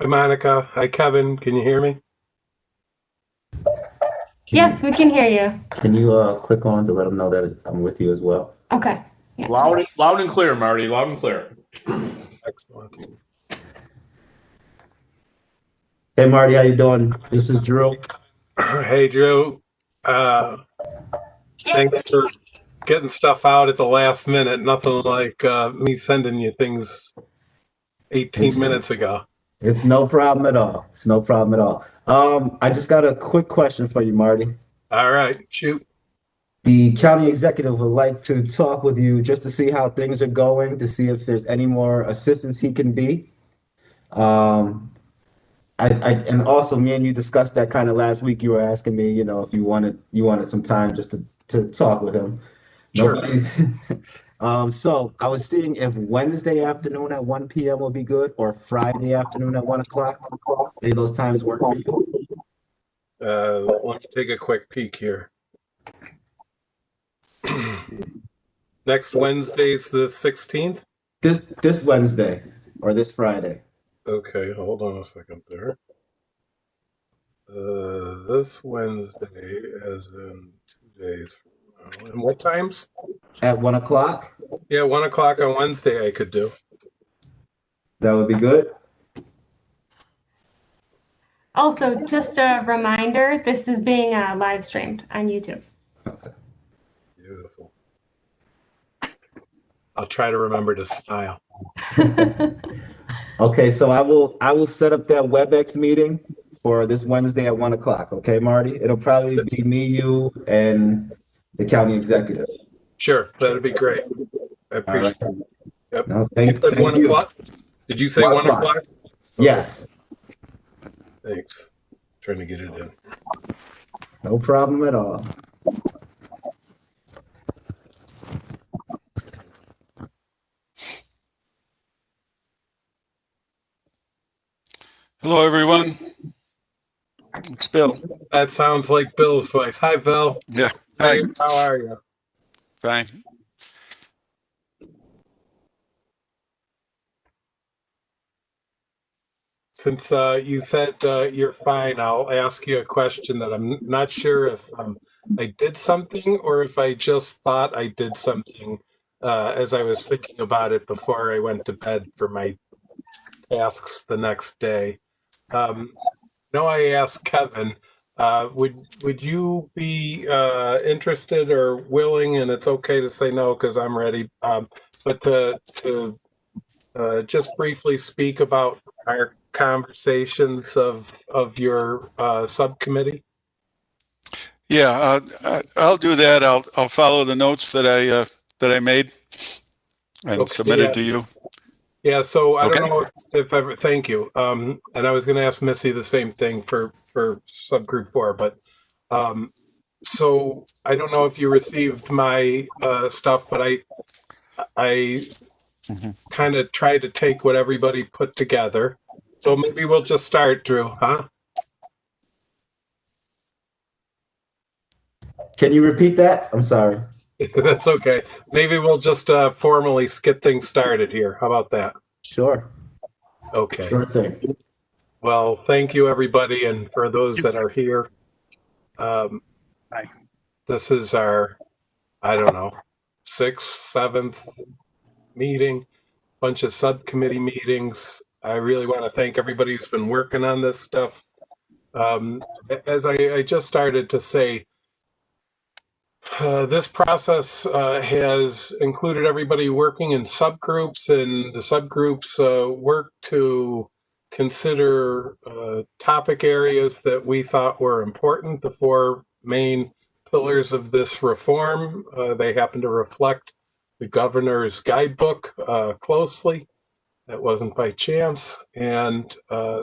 Hi, Monica. Hi, Kevin. Can you hear me? Yes, we can hear you. Can you click on to let them know that I'm with you as well? Okay. Yeah. Loud and clear, Marty. Loud and clear. Excellent. Hey Marty, how you doing? This is Drew. Hey, Drew. Thanks for getting stuff out at the last minute. Nothing like me sending you things 18 It's minutes ago. it's no problem at all. It's no problem at all. I just got a quick question for you, Marty. All right, shoot. The county executive would like to talk with you just to see how things are going, to see if there's any more assistance he can be. Um, and also me and you discussed that kind of last week. You were asking me, if you wanted some time just to talk with him. Sure. Nobody. So I was seeing if Wednesday afternoon at 1 p.m. will be good, or Friday afternoon at 1 o'clock. Any of those times work for you? Let me take a quick peek here. Next Wednesday's the 16th. This Wednesday or this Friday? Okay, hold on a second there. This Wednesday, as in 2 days from now. And what times? At 1 o'clock? Yeah, 1 o'clock on Wednesday I could do. That would be good. Also, just a reminder, this is being live streamed on YouTube. Beautiful. I'll try to remember to smile. Okay, so I will set up that WebEx meeting for this Wednesday at 1 o'clock. Okay, Marty? It'll probably be me, you, and the county executive. Sure, that'd be great. I All appreciate right. it. Yep. No, You thank said 1 you. o'clock? Did you say 1 1 o'clock? Okay, Yes, thanks. Trying to get it in. no problem at all. Hello, everyone. It's Bill. That sounds like Bill's voice. Hi, Bill. Yeah. Hi. How are you? Fine. Since you said you're fine, I'll ask you a question that I'm not sure if I did something or if I just thought I did something as I was thinking about it before I went to bed for my tasks the next day. No, I asked Kevin, would you be interested or willing, and it's okay to say no because I'm ready, but to just briefly speak about our conversations of your subcommittee? Yeah, I'll do that. I'll follow the notes that I made and Okay, submitted yeah. to you. Yeah, so I Okay. don't know if ever, thank you. And I was going to ask Missy the same thing for subgroup 4, but so I don't know if you received my stuff, but I Mhm. kind of tried to take what everybody put together. So maybe we'll just start, Drew, huh? Can you repeat that? I'm sorry. That's okay. Maybe we'll just formally get things started here. How about that? Sure. Okay. Sure thing. Well, thank you, everybody. And for those that are here, Hi. this is our, I don't know, 6th, 7th meeting, bunch of subcommittee meetings. I really want to thank everybody who's been working on this stuff. As I just started to say, this process has included everybody working in subgroups, and the subgroups work to consider topic areas that we thought were important. The 4 main pillars of this reform, they happen to reflect the governor's guidebook closely. That wasn't by chance. And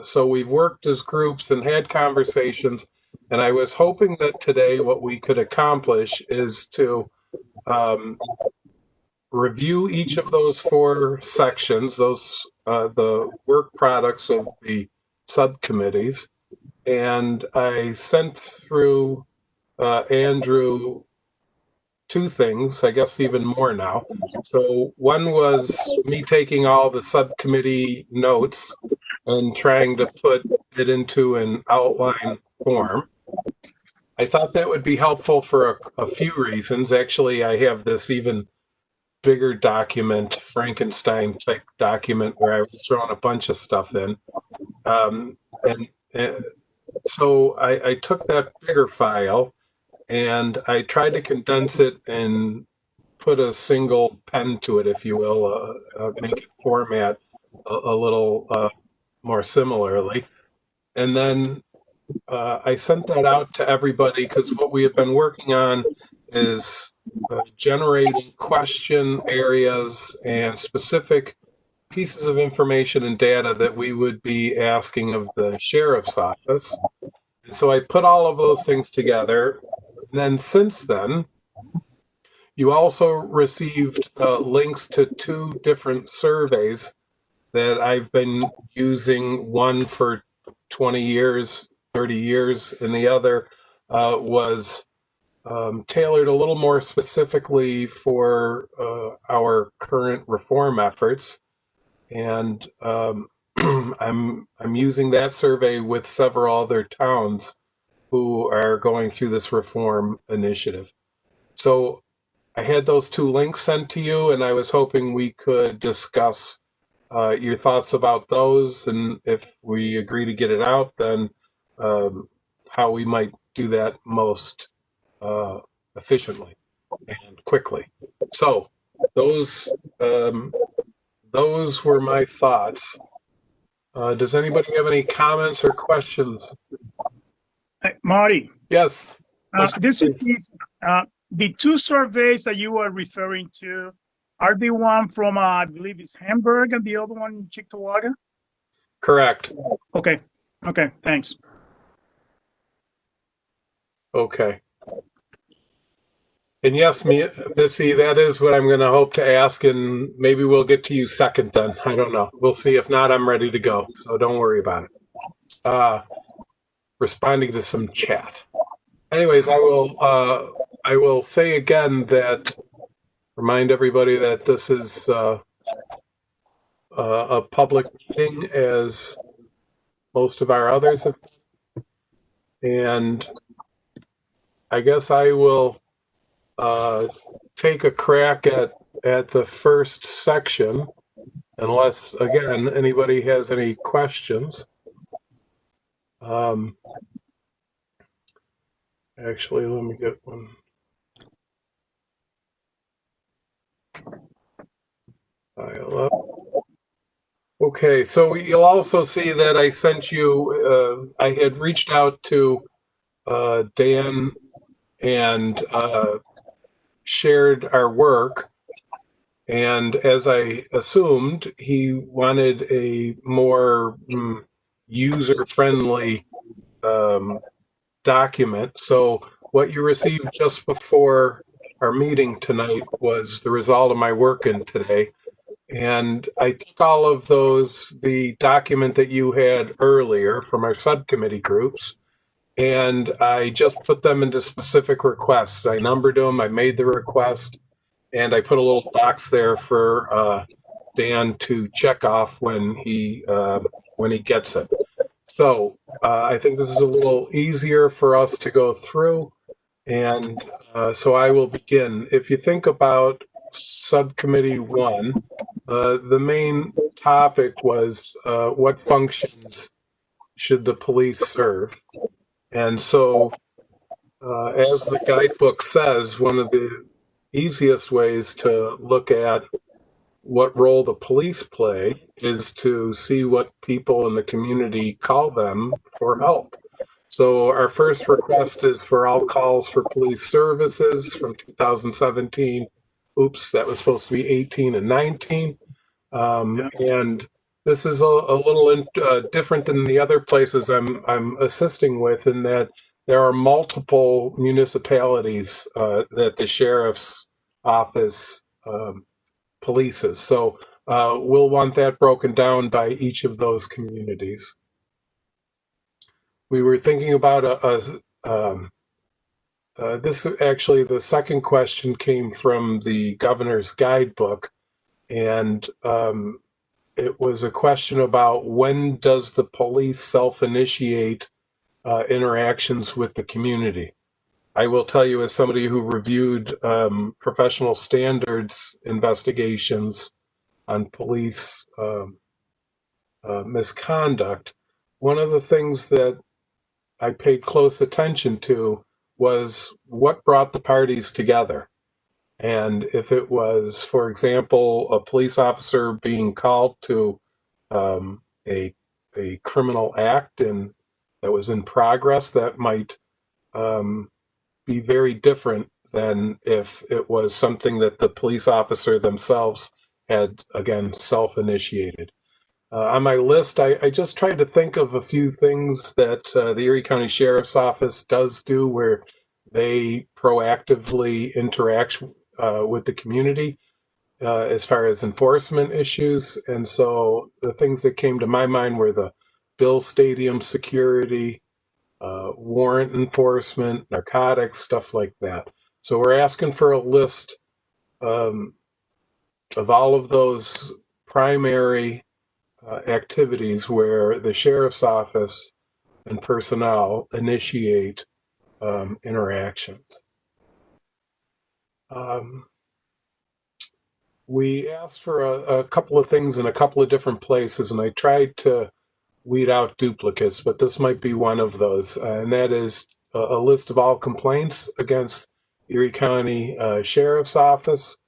so we've worked as groups and had conversations. And I was hoping that today what we could accomplish is to review each of those 4 sections, those the work products of the subcommittees. And I sent through Andrew 2 things, I guess even more now. So one was me taking all the subcommittee notes and trying to put it into an outline form. I thought that would be helpful for a few reasons. Actually, I have this even bigger document, Frankenstein type document, where I was throwing a bunch of stuff in. And so I took that bigger file and I tried to condense it and put a single pen to it, if you will, make it format a little more similarly. And then I sent that out to everybody because what we have been working on is generating question areas and specific pieces of information and data that we would be asking of the sheriff's office. And so I put all of those things together. And then since then, you also received links to 2 different surveys that I've been using, one for 20 years, 30 years, and the other was tailored a little more specifically for our current reform efforts. And I'm using that survey with several other towns who are going through this reform initiative. So I had those 2 links sent to you, and I was hoping we could discuss your thoughts about those, and if we agree to get it out, then how we might do that most efficiently and quickly. So those were my thoughts. Does anybody have any comments or questions? Marty, Yes. this is the 2 surveys that you are referring to. Are the one from I believe it's Hamburg and the other one in Cheektowaga? Correct. Okay. Okay. Thanks. Okay. And yes, Missy, that is what I'm going to hope to ask, and maybe we'll get to you second then. I don't know. We'll see. If not, I'm ready to go, so don't worry about it. Responding to some chat. Anyways, I will say again that, remind everybody that this is a public meeting, as most of our others have been. And I guess I will take a crack at the first section, unless, again, anybody has any questions. Actually, let me get one. File up. Okay, so you'll also see that I sent you, I had reached out to Dan and shared our work. And as I assumed, he wanted a more user-friendly document. So what you received just before our meeting tonight was the result of my work in today. And I took all of those, the document that you had earlier from our subcommittee groups, and I just put them into specific requests. I numbered them, I made the request, and I put a little box there for Dan to check off when he gets it. So I think this is a little easier for us to go through, and so I will begin. If you think about Subcommittee 1, the main topic was what functions should the police serve? And so, as the guidebook says, one of the easiest ways to look at what role the police play is to see what people in the community call them for help. So our first request is for all calls for police services from 2017. Oops, that was supposed to be 18 and 19. And this is a little different than the other places I'm assisting with, in that there are multiple municipalities that the sheriff's office polices. So we'll want that broken down by each of those communities. We were thinking about this, actually, the second question came from the governor's guidebook, and it was a question about when does the police self-initiate interactions with the community. I will tell you, as somebody who reviewed professional standards investigations on police misconduct, one of the things that I paid close attention to was what brought the parties together. And if it was, for example, a police officer being called to a criminal act and that was in progress, that might be very different than if it was something that the police officer themselves had, again, self-initiated. On my list, I just tried to think of a few things that the Erie County Sheriff's Office does do where they proactively interact with the community as far as enforcement issues. And so the things that came to my mind were the Bill Stadium security, warrant enforcement, narcotics, stuff like that. So we're asking for a list of all of those primary activities where the sheriff's office and personnel initiate interactions. We asked for a couple of things in a couple of different places, and I tried to weed out duplicates, but this might be one of those, and that is a list of all complaints against Erie County Sheriff's Office,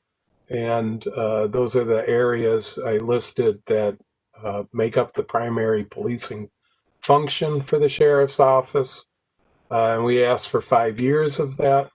and those are the areas I listed that make up the primary policing function for the Sheriff's Office, and we asked for 5 years of that.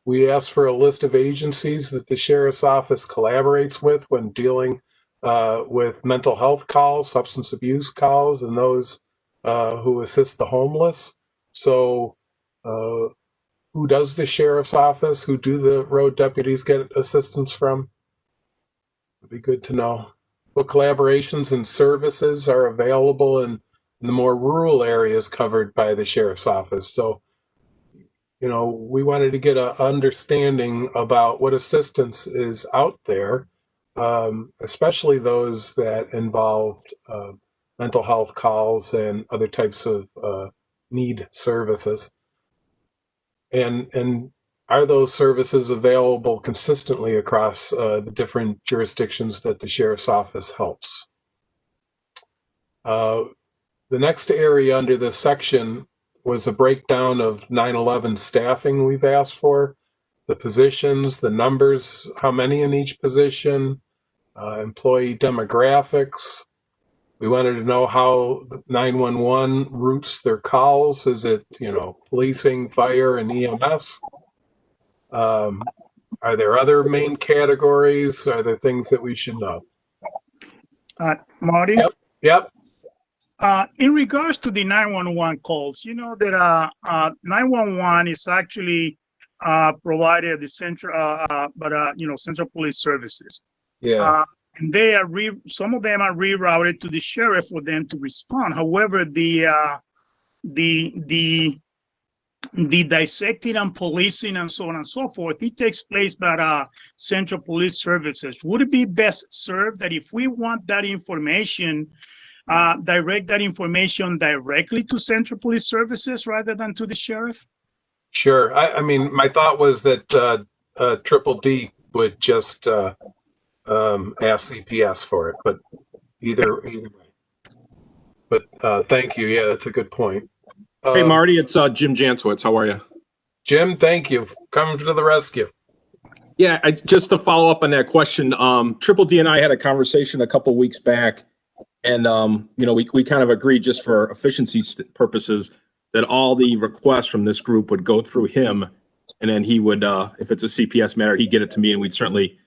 We asked for a list of agencies that the Sheriff's Office collaborates with when dealing with mental health calls, substance abuse calls, and those who assist the homeless. So who does the Sheriff's Office? Who do the road deputies get assistance from? It'd be good to know. What collaborations and services are available in the more rural areas covered by the Sheriff's Office? So, we wanted to get an understanding about what assistance is out there, especially those that involved mental health calls and other types of need services. And are those services available consistently across the different jurisdictions that the Sheriff's Office helps? The next area under this section was a breakdown of 9/11 staffing we've asked for, the positions, the numbers, how many in each position, employee demographics. We wanted to know how 911 routes their calls. Is it, policing, fire, and EMS? Are there other main categories? Are there things that we should know? Marty? Yep. In regards to the 911 calls, you know that 911 is actually provided at the Central Police Services. Yeah. And they are some of them are rerouted to the sheriff for them to respond. However, the dissecting and policing and so on and so forth, it takes place by Central Police Services. Would it be best served that if we want that information, direct that information directly to Central Police Services rather than to the sheriff? Sure. I mean, my thought was that Triple D would just ask CPS for it, but either way. But thank you. Yeah, that's a good point. Hey, Marty, it's Jim Jansowitz. How are you? Jim, thank you. Coming to the rescue. Yeah, just to follow up on that question, Triple D and I had a conversation a couple weeks back, and we kind of agreed, just for efficiency purposes, that all the requests from this group would go through him, and then he would, if it's a CPS matter, he'd get it to me, and we'd certainly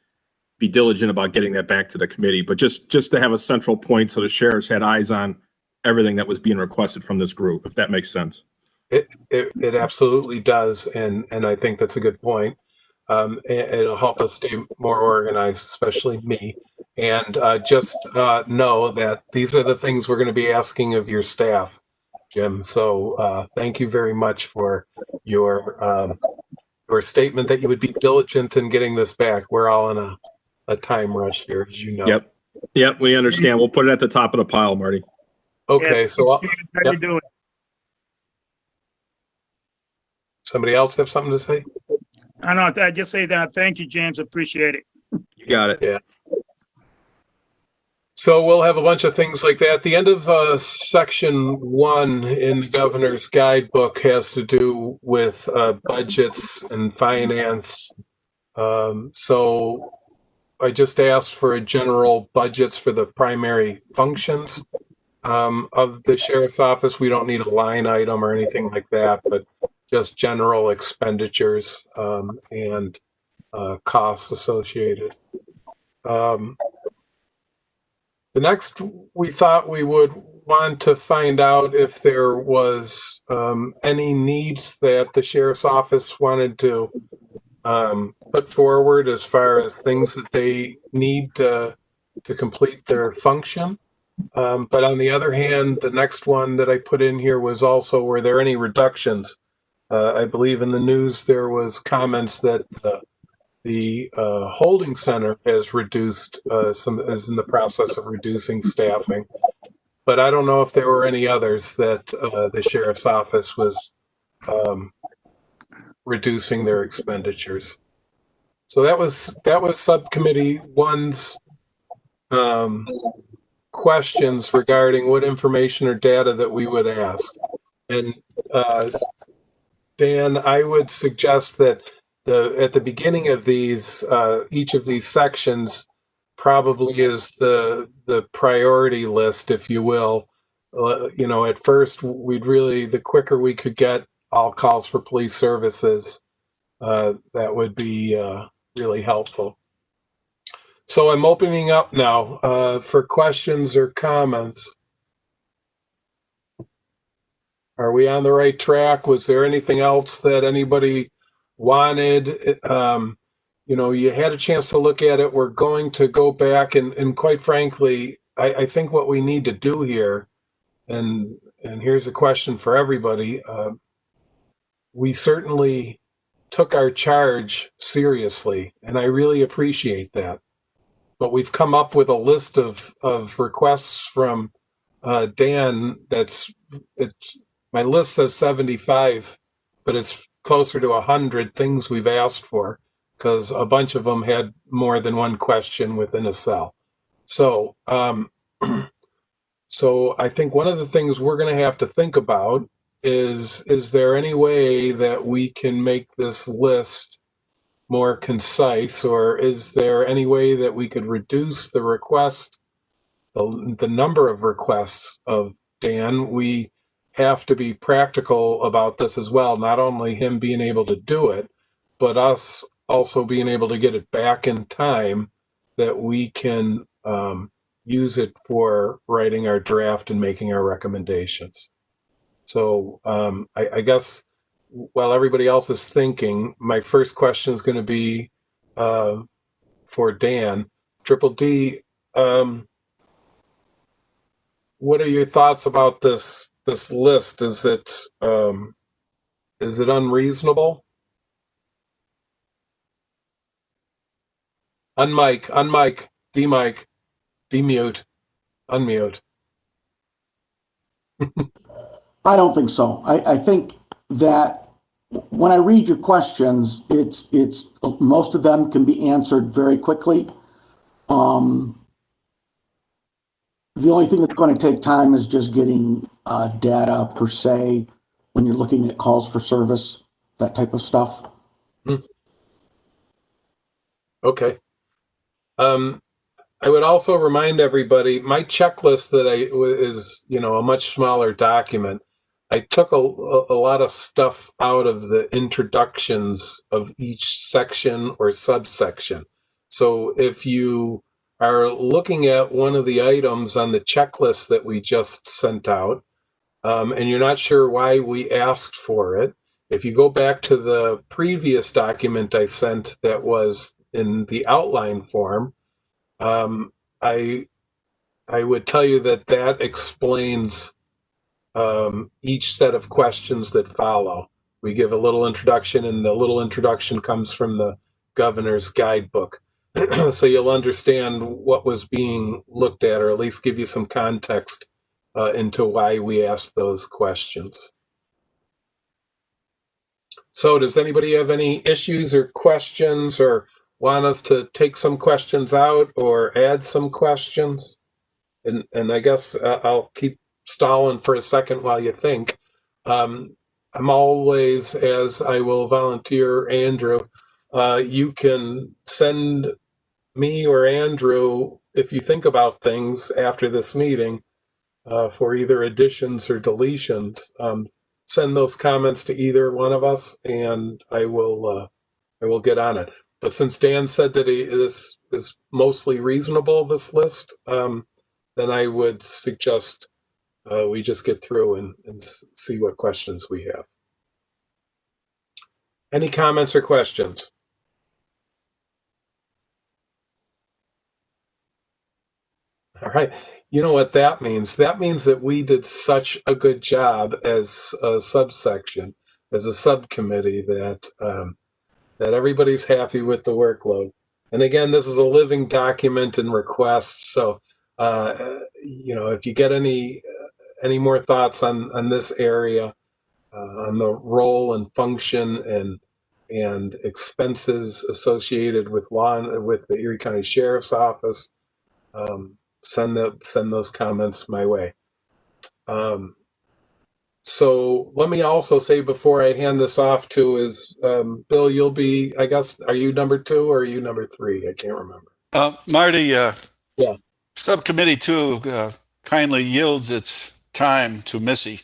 be diligent about getting that back to the committee. But just to have a central point so the sheriffs had eyes on everything that was being requested from this group, if that makes sense. It absolutely does, and I think that's a good point. It'll help us stay more organized, especially me. And just know that these are the things we're going to be asking of your staff, Jim. So thank you very much for your statement that you would be diligent in getting this back. We're all in a time rush here, as you know. Yep. Yep, we understand. We'll put it at the top of the pile, Marty. Okay, Yes, so how you yep. doing? Somebody else have something to say? I know. I just say that. Thank you, James. Appreciate it. You got it. Yeah. So we'll have a bunch of things like that. At the end of section 1 in the governor's guidebook has to do with budgets and finance. So I just asked for a general budgets for the primary functions of the sheriff's office. We don't need a line item or anything like that, but just general expenditures and costs associated. The next, we thought we would want to find out if there was any needs that the sheriff's office wanted to put forward as far as things that they need to complete their function. But on the other hand, the next one that I put in here was also, were there any reductions? I believe in the news there was comments that the holding center has reduced is in the process of reducing staffing, but I don't know if there were any others that the sheriff's office was reducing their expenditures. So that was subcommittee 1's questions regarding what information or data that we would ask. And Dan, I would suggest that at the beginning of these, each of these sections probably is the priority list, if you will. You know, at first, we'd really, the quicker we could get all calls for police services, that would be really helpful. So I'm opening up now for questions or comments. Are we on the right track? Was there anything else that anybody wanted? You know, you had a chance to look at it. We're going to go back and quite frankly, I think what we need to do here, and here's a question for everybody. We certainly took our charge seriously, and I really appreciate that. But we've come up with a list of requests from Dan my list says 75, but it's closer to 100 things we've asked for because a bunch of them had more than one question within a cell. So, so I think one of the things we're going to have to think about is there any way that we can make this list more concise, or is there any way that we could reduce the request, the number of requests of Dan? We have to be practical about this as well, not only him being able to do it, but us also being able to get it back in time that we can use it for writing our draft and making our recommendations. So I guess while everybody else is thinking, my first question is going to be for Dan. Triple D, what are your thoughts about this list? Is it unreasonable? Unmic, demic, demute, unmute. I don't think so. I think that when I read your questions, it's most of them can be answered very quickly. The only thing that's going to take time is just getting data per se when you're looking at calls for service, that type of stuff. Okay. I would also remind everybody, my checklist that is, you know, a much smaller document. I took a lot of stuff out of the introductions of each section or subsection. So if you are looking at one of the items on the checklist that we just sent out, and you're not sure why we asked for it, if you go back to the previous document I sent that was in the outline form, I would tell you that explains each set of questions that follow. We give a little introduction, and the little introduction comes from the governor's guidebook. so you'll understand what was being looked at, or at least give you some context into why we asked those questions. So does anybody have any issues or questions, or want us to take some questions out or add some questions? And I guess I'll keep stalling for a second while you think. I'm always, as I will volunteer, Andrew, you can send me or Andrew, if you think about things after this meeting, for either additions or deletions, send those comments to either one of us, and I will get on it. But since Dan said that this is mostly reasonable, this list, then I would suggest we just get through and see what questions we have. Any comments or questions? All right. You know what that means? That means that we did such a good job as a subsection, as a subcommittee, that that everybody's happy with the workload. And again, this is a living document and request. So, you know, if you get any more thoughts on this area, on the role and function and expenses associated with with the Erie County Sheriff's Office, send those comments my way. So let me also say before I hand this off to is Bill, you'll be, I guess, are you number 2 or are you number 3? I can't remember. Marty, yeah. Subcommittee 2 kindly yields its time to Missy,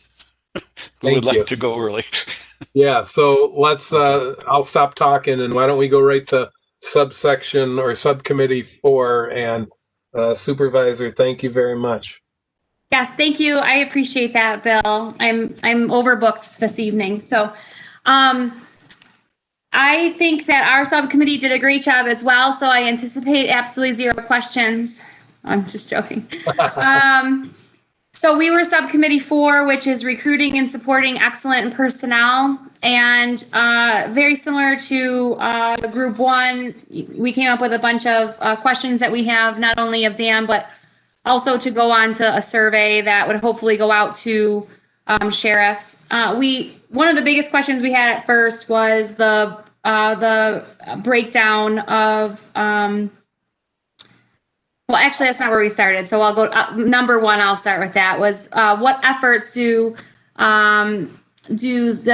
who would like to go early. Yeah, so let's, I'll stop talking, and why don't we go right to subsection or subcommittee 4, and Supervisor, thank you very much. Yes, thank you. I appreciate that, Bill. I'm overbooked this evening. So I think that our subcommittee did a great job as well. So I anticipate absolutely 0 questions. I'm just joking. So we were subcommittee 4, which is recruiting and supporting excellent personnel. And very similar to group 1, we came up with a bunch of questions that we have, not only of Dan, but also to go on to a survey that would hopefully go out to sheriffs. One of the biggest questions we had at first was the breakdown of, well, actually, that's not where we started. So I'll go number 1. I'll start with that. Was what efforts does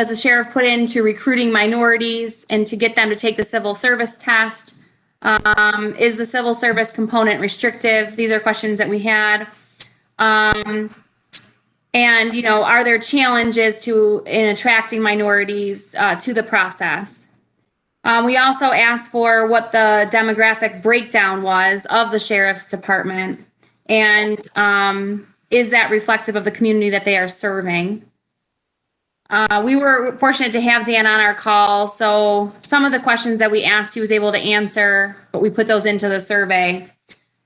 the sheriff put into recruiting minorities and to get them to take the civil service test? Is the civil service component restrictive? These are questions that we had. And, you know, are there challenges in attracting minorities to the process? We also asked for what the demographic breakdown was of the sheriff's department, and is that reflective of the community that they are serving? We were fortunate to have Dan on our call, so some of the questions that we asked he was able to answer, but we put those into the survey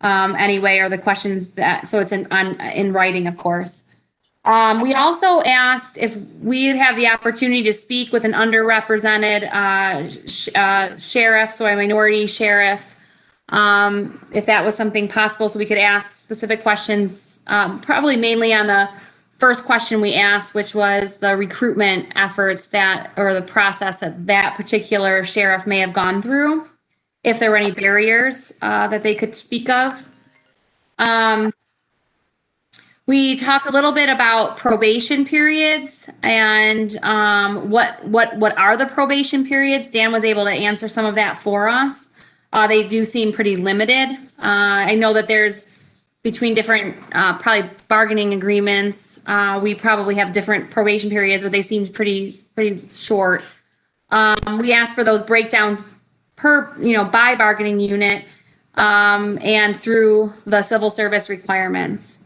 anyway, or the questions that, so it's in writing, of course. We also asked if we'd have the opportunity to speak with an underrepresented sheriff, so a minority sheriff, if that was something possible, so we could ask specific questions, probably mainly on the first question we asked, which was the recruitment efforts or the process that particular sheriff may have gone through, if there were any barriers that they could speak of. We talked a little bit about probation periods and what are the probation periods. Dan was able to answer some of that for us. They do seem pretty limited. I know that there's between different probably bargaining agreements. We probably have different probation periods, but they seem pretty short. We asked for those breakdowns by bargaining unit and through the civil service requirements.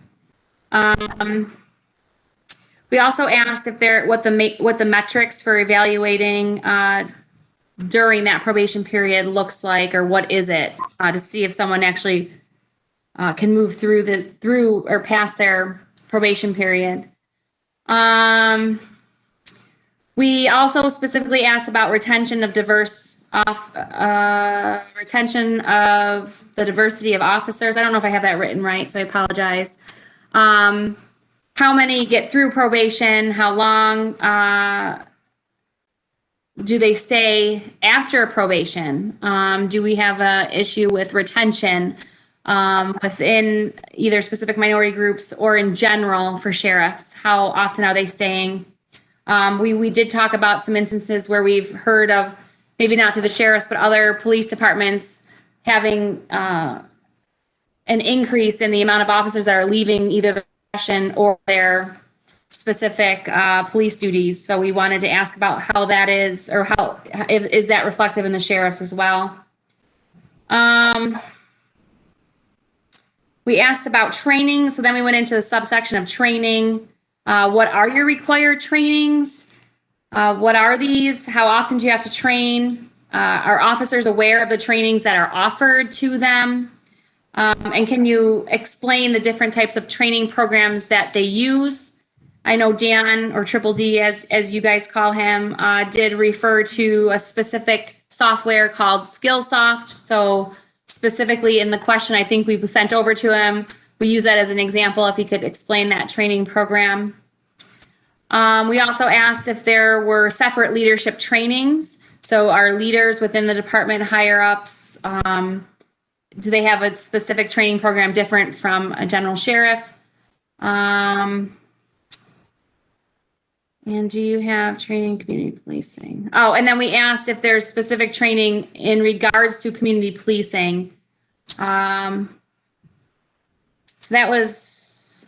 We also asked what the metrics for evaluating during that probation period looks like, or what is it, to see if someone actually can move through or past their probation period. We also specifically asked about retention of diverse retention of the diversity of officers. I don't know if I have that written right, so I apologize. How many get through probation? How long do they stay after probation? Do we have an issue with retention within either specific minority groups or in general for sheriffs? How often are they staying? We did talk about some instances where we've heard of, maybe not through the sheriffs, but other police departments having an increase in the amount of officers that are leaving either the profession or their specific police duties. So we wanted to ask about how that is, or how is that reflective in the sheriffs as well. We asked about training, so then we went into the subsection of training. What are your required trainings? What are these? How often do you have to train? Are officers aware of the trainings that are offered to them? And can you explain the different types of training programs that they use? I know Dan, or Triple D, as you guys call him, did refer to a specific software called Skillsoft. So specifically in the question I think we sent over to him, we use that as an example if he could explain that training program. We also asked if there were separate leadership trainings. So our leaders within the department, higher ups, do they have a specific training program different from a general sheriff? And do you have training in community policing? Oh, and then we asked if there's specific training in regards to community policing. So that was,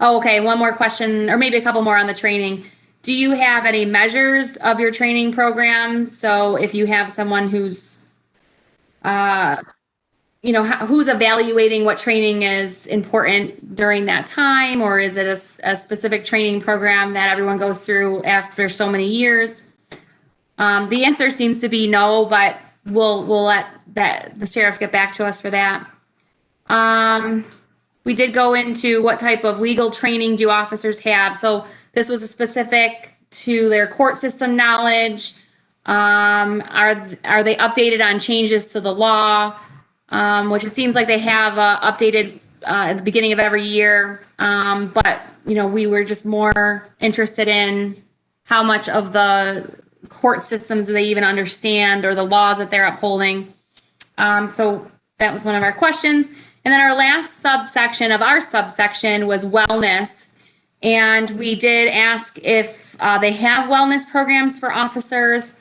oh, okay, one more question, or maybe a couple more on the training. Do you have any measures of your training programs? So if you have someone who's, who's evaluating what training is important during that time, or is it a specific training program that everyone goes through after so many years? The answer seems to be no, but we'll let the sheriffs get back to us for that. We did go into what type of legal training do officers have. So this was a specific to their court system knowledge. Are they updated on changes to the law? Which it seems like they have updated at the beginning of every year. But, we were just more interested in how much of the court systems do they even understand, or the laws that they're upholding. So that was one of our questions. And then our last subsection of our subsection was wellness. And we did ask if they have wellness programs for officers,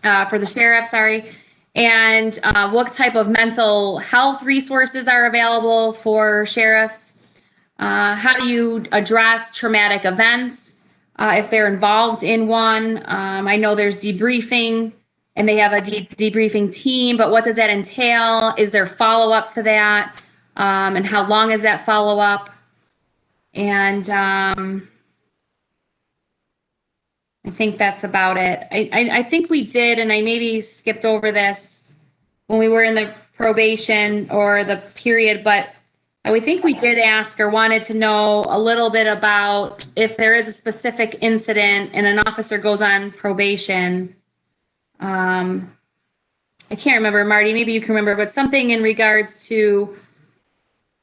for the sheriff, sorry. And what type of mental health resources are available for sheriffs? How do you address traumatic events if they're involved in one? I know there's debriefing, and they have a debriefing team, but what does that entail? Is there follow-up to that? And how long is that follow-up? And I think that's about it. I think we did, and I maybe skipped over this when we were in the probation or the period, but I think we did ask or wanted to know a little bit about if there is a specific incident and an officer goes on probation. I can't remember, Marty, maybe you can remember, but something in regards to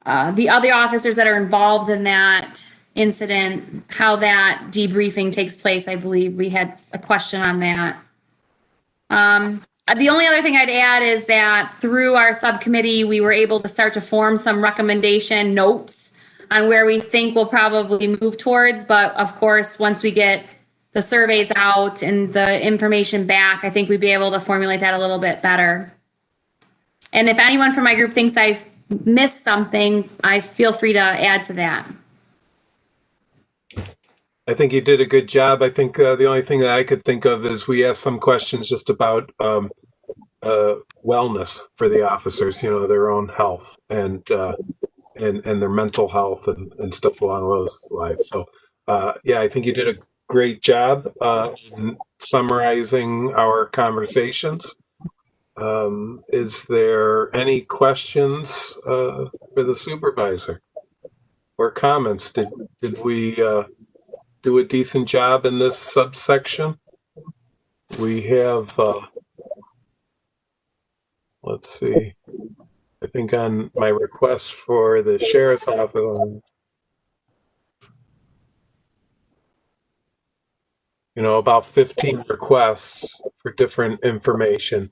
the other officers that are involved in that incident, how that debriefing takes place. I believe we had a question on that. The only other thing I'd add is that through our subcommittee, we were able to start to form some recommendation notes on where we think we'll probably move towards. But of course, once we get the surveys out and the information back, I think we'd be able to formulate that a little bit better. And if anyone from my group thinks I've missed something, I feel free to add to that. I think you did a good job. I think the only thing that I could think of is we asked some questions just about wellness for the officers, their own health and their mental health and stuff along those lines. So, yeah, I think you did a great job in summarizing our conversations. Is there any questions for the supervisor or comments? Did we do a decent job in this subsection? We have let's see. I think on my request for the sheriff's office, about 15 requests for different information.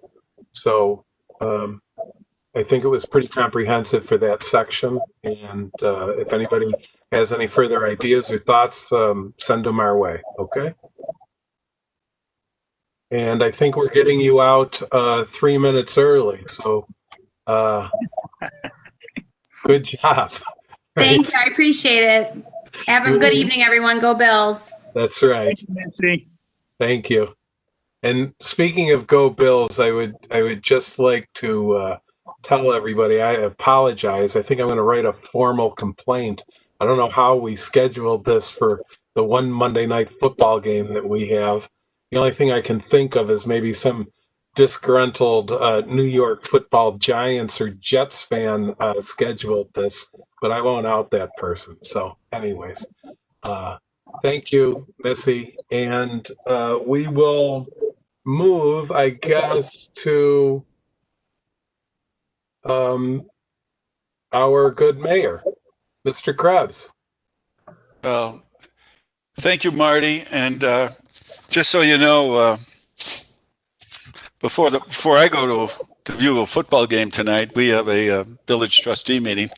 So I think it was pretty comprehensive for that section. And if anybody has any further ideas or thoughts, send them our way. Okay. And I think we're getting you out 3 minutes early. So good job. Thank you. I appreciate it. Have a good evening, everyone. Go Bills. That's right. Thank you, Nancy. Thank you. And speaking of Go Bills, I would just like to tell everybody I apologize. I think I'm going to write a formal complaint. I don't know how we scheduled this for the one Monday night football game that we have. The only thing I can think of is maybe some disgruntled New York Football Giants or Jets fan scheduled this, but I won't out that person. So anyways, thank you, Missy. And we will move, I guess, to our good mayor, Mr. Krebs. Well, thank you, Marty. And just so you know, before I go to view a football game tonight, we have a village trustee meeting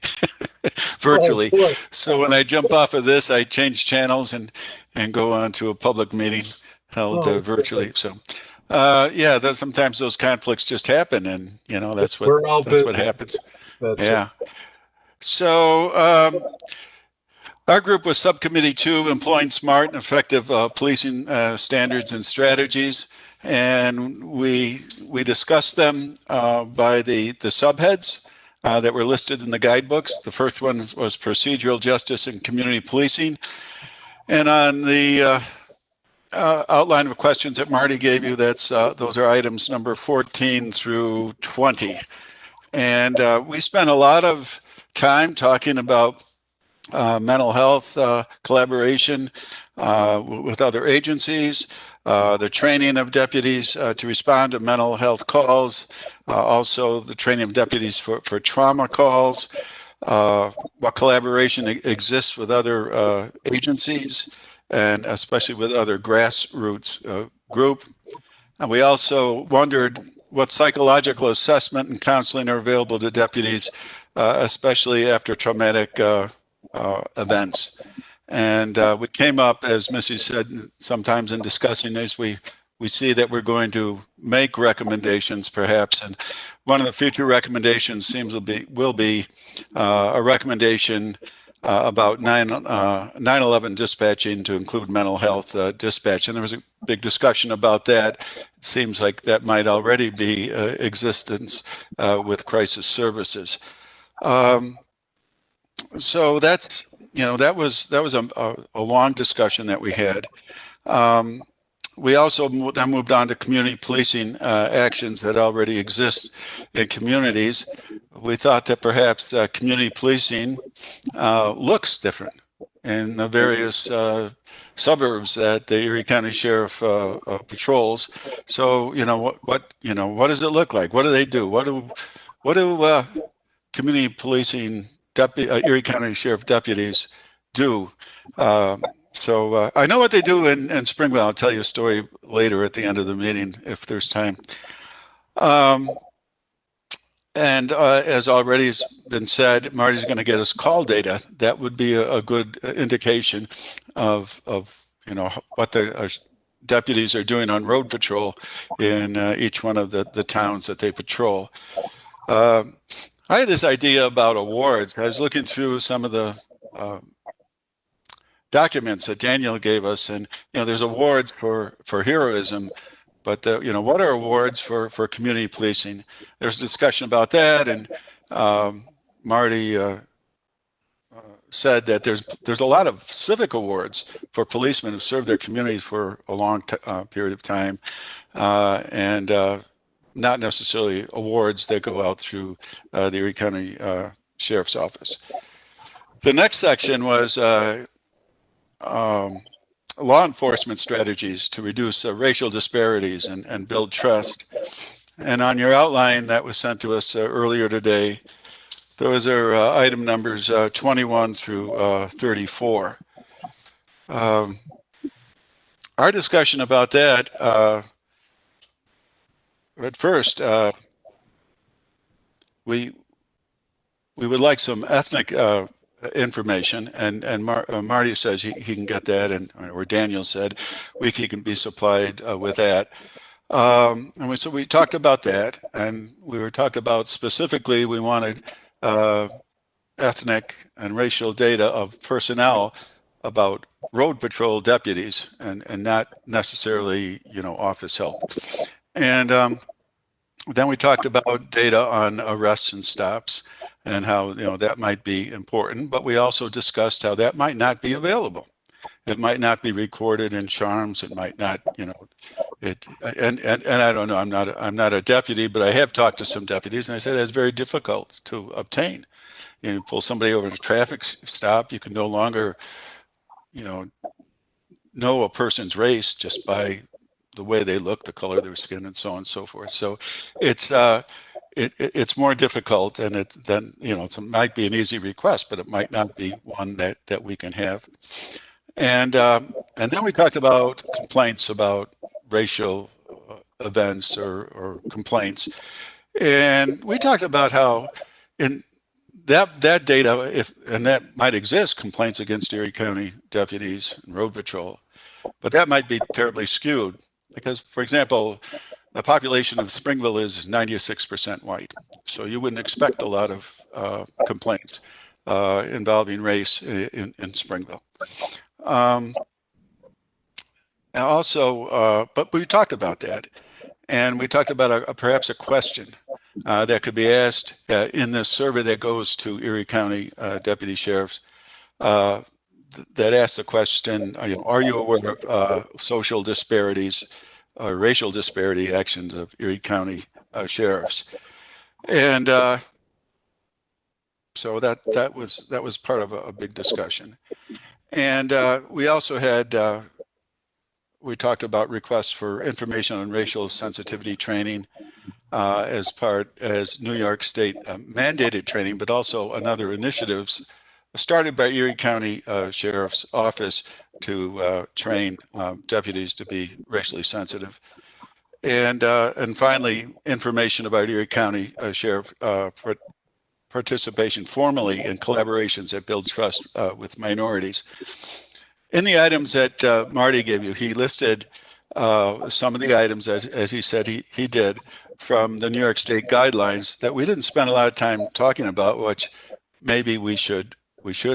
virtually. Oh, so when I jump off of this, I change channels and go on to a public meeting held virtually. So yeah, sometimes those conflicts just happen, and that's what happens. Yeah. So our group was Subcommittee 2, Employing Smart and Effective Policing Standards and Strategies, and we discussed them by the subheads that were listed in the guidebooks. The first one was Procedural Justice and Community Policing, and on the outline of questions that Marty gave you, those are items number 14 through 20. And we spent a lot of time talking about mental health collaboration with other agencies, the training of deputies to respond to mental health calls, also the training of deputies for trauma calls, what collaboration exists with other agencies, and especially with other grassroots group. And we also wondered what psychological assessment and counseling are available to deputies, especially after traumatic events. And we came up, as Missy said, sometimes in discussing this, we see that we're going to make recommendations perhaps. And one of the future recommendations will be a recommendation about 9/11 dispatching to include mental health dispatch. And there was a big discussion about that. It seems like that might already be existence with crisis services. So that was a long discussion that we had. We also then moved on to community policing actions that already exist in communities. We thought that perhaps community policing looks different in the various suburbs that the Erie County Sheriff patrols. So what does it look like? What do they do? What do community policing Erie County Sheriff deputies do? So I know what they do in Springville. I'll tell you a story later at the end of the meeting if there's time. And as already has been said, Marty's going to get us call data. That would be a good indication of what the deputies are doing on road patrol in each one of the towns that they patrol. I had this idea about awards. I was looking through some of the documents that Daniel gave us, and there's awards for heroism, but what are awards for community policing? There's discussion about that, and Marty said that there's a lot of civic awards for policemen who served their communities for a long period of time, and not necessarily awards that go out through the Erie County Sheriff's Office. The next section was law enforcement strategies to reduce racial disparities and build trust. And on your outline that was sent to us earlier today, those are item numbers 21 through 34. Our discussion about that, at first, we would like some ethnic information, and Marty says he can get that, or Daniel said he can be supplied with that. So we talked about that, and we were talked about specifically we wanted ethnic and racial data of personnel about road patrol deputies, and not necessarily, office help. And then we talked about data on arrests and stops and how, that might be important, but we also discussed how that might not be available. It might not be recorded in charms. It might not, and I don't know, I'm not a deputy, but I have talked to some deputies, and I say that's very difficult to obtain. You pull somebody over at a traffic stop, you can no longer, know a person's race just by the way they look, the color of their skin, and so on and so forth. So it's more difficult, and it might be an easy request, but it might not be one that we can have. And then we talked about complaints about racial events or complaints, and we talked about how in that data, and that might exist, complaints against Erie County deputies and road patrol, but that might be terribly skewed because, for example, the population of Springville is 96% white, so you wouldn't expect a lot of complaints involving race in Springville. But we talked about that, and we talked about perhaps a question that could be asked in this survey that goes to Erie County deputy sheriffs that asks the question, are you aware of social disparities, racial disparity actions of Erie County sheriffs? And so that was part of a big discussion. And we also had, we talked about requests for information on racial sensitivity training as New York State mandated training, but also another initiatives started by Erie County Sheriff's Office to train deputies to be racially sensitive. And finally, information about Erie County Sheriff participation formally in collaborations that build trust with minorities. In the items that Marty gave you, he listed some of the items, as he said he did, from the New York State guidelines that we didn't spend a lot of time talking about, which maybe we should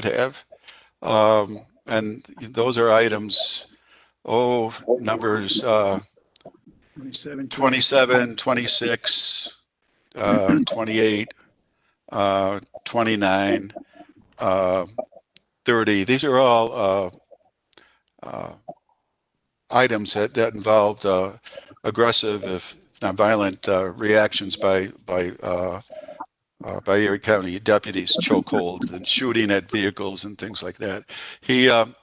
have. And those are items, numbers 27, 26, 28, 29, 30. These are all items that involved aggressive, if not violent, reactions by Erie County deputies, chokeholds and shooting at vehicles and things like that. He, and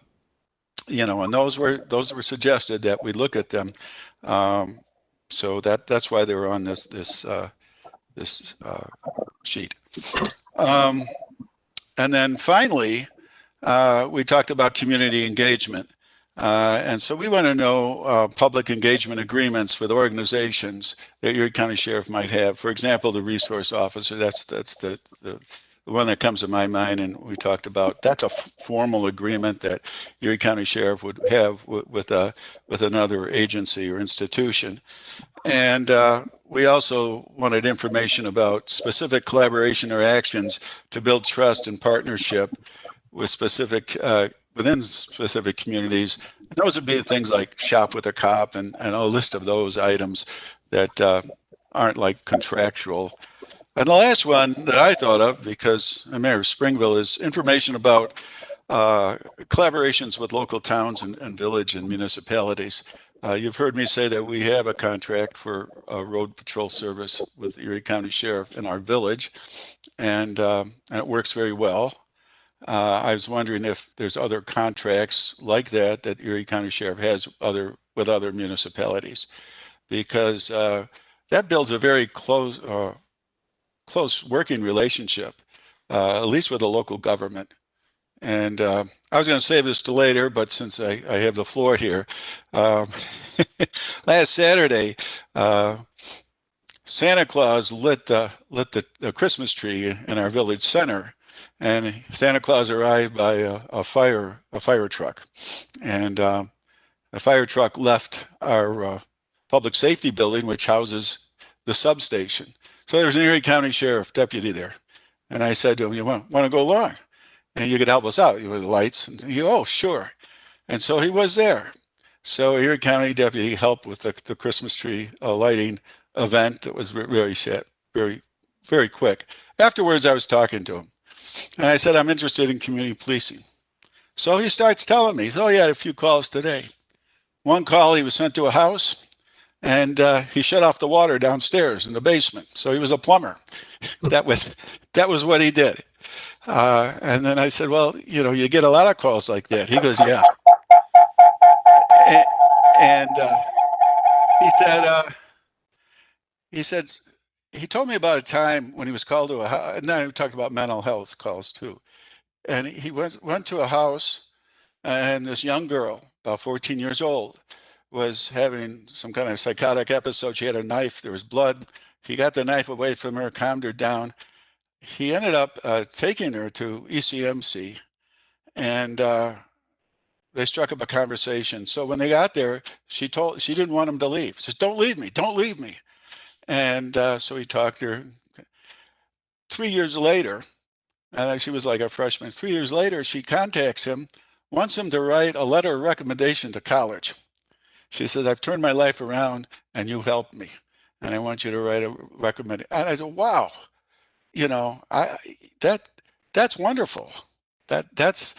those were suggested that we look at them. So that's why they were on this sheet. And then finally, we talked about community engagement. And so we want to know public engagement agreements with organizations that Erie County Sheriff might have. For example, the resource officer, that's the one that comes to my mind, and we talked about, that's a formal agreement that Erie County Sheriff would have with another agency or institution. And we also wanted information about specific collaboration or actions to build trust and partnership with within specific communities. And those would be things like shop with a cop and a list of those items that aren't like contractual. And the last one that I thought of, because I'm mayor of Springville, is information about collaborations with local towns and village and municipalities. You've heard me say that we have a contract for road patrol service with Erie County Sheriff in our village, and it works very well. I was wondering if there's other contracts like that Erie County Sheriff has with other municipalities, because that builds a very close working relationship, at least with the local government. And I was going to save this to later, but since I have the floor here, last Saturday, Santa Claus lit the Christmas tree in our village center, and Santa Claus arrived by a fire truck, and the fire truck left our public safety building, which houses the substation. So there was an Erie County Sheriff deputy there, and I said to him, "You want to go along? And you could help us out with the lights?" And he, "Oh, sure." And so he was there. So Erie County deputy helped with the Christmas tree lighting event that was very quick. Afterwards, I was talking to him, and I said, "I'm interested in community policing." So he starts telling me, "Oh, he had a few calls today. One call, he was sent to a house, and he shut off the water downstairs in the basement. So he was a plumber. That was what he did." And then I said, "Well, you get a lot of calls like that." He goes, "Yeah." And he said, he told me about a time when he was called to a house, and then we talked about mental health calls too. And he went to a house, and this young girl, about 14 years old, was having some kind of psychotic episode. She had a knife, there was blood. He got the knife away from her, calmed her down. He ended up taking her to ECMC, and they struck up a conversation. So when they got there, she didn't want him to leave. She says, "Don't leave me, don't leave me." And so he talked to her. 3 years later, she was like a freshman. 3 years later, she contacts him, wants him to write a letter of recommendation to college. She says, "I've turned my life around and you helped me, and I want you to write a recommendation." And I said, "Wow, that's wonderful. That's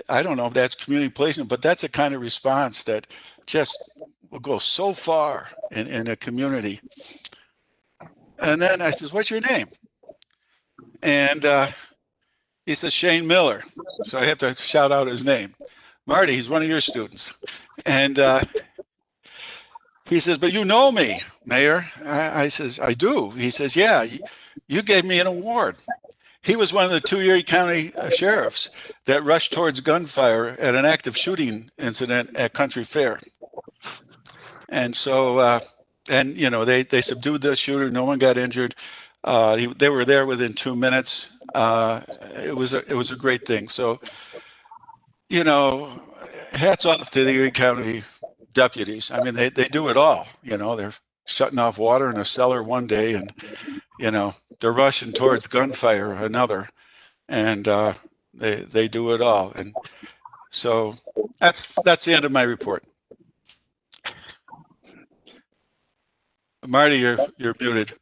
I don't know if that's community placement, but that's a kind of response that just will go so far in a community." And then I says, "What's your name?" And he says, "Shane Miller." So I have to shout out his name. "Marty, he's one of your students." And he says, "But you know me, Mayor." I says, "I do." He says, "Yeah, you gave me an award." He was one of the 2 Erie County sheriffs that rushed towards gunfire at an active shooting incident at Country Fair. And so, they subdued the shooter. No one got injured. They were there within 2 minutes. It was a great thing. So, hats off to the Erie County deputies. I mean, they do it all. They're shutting off water in a cellar one day, and they're rushing towards gunfire another, and they do it all. And so that's the end of my report. Marty, you're muted.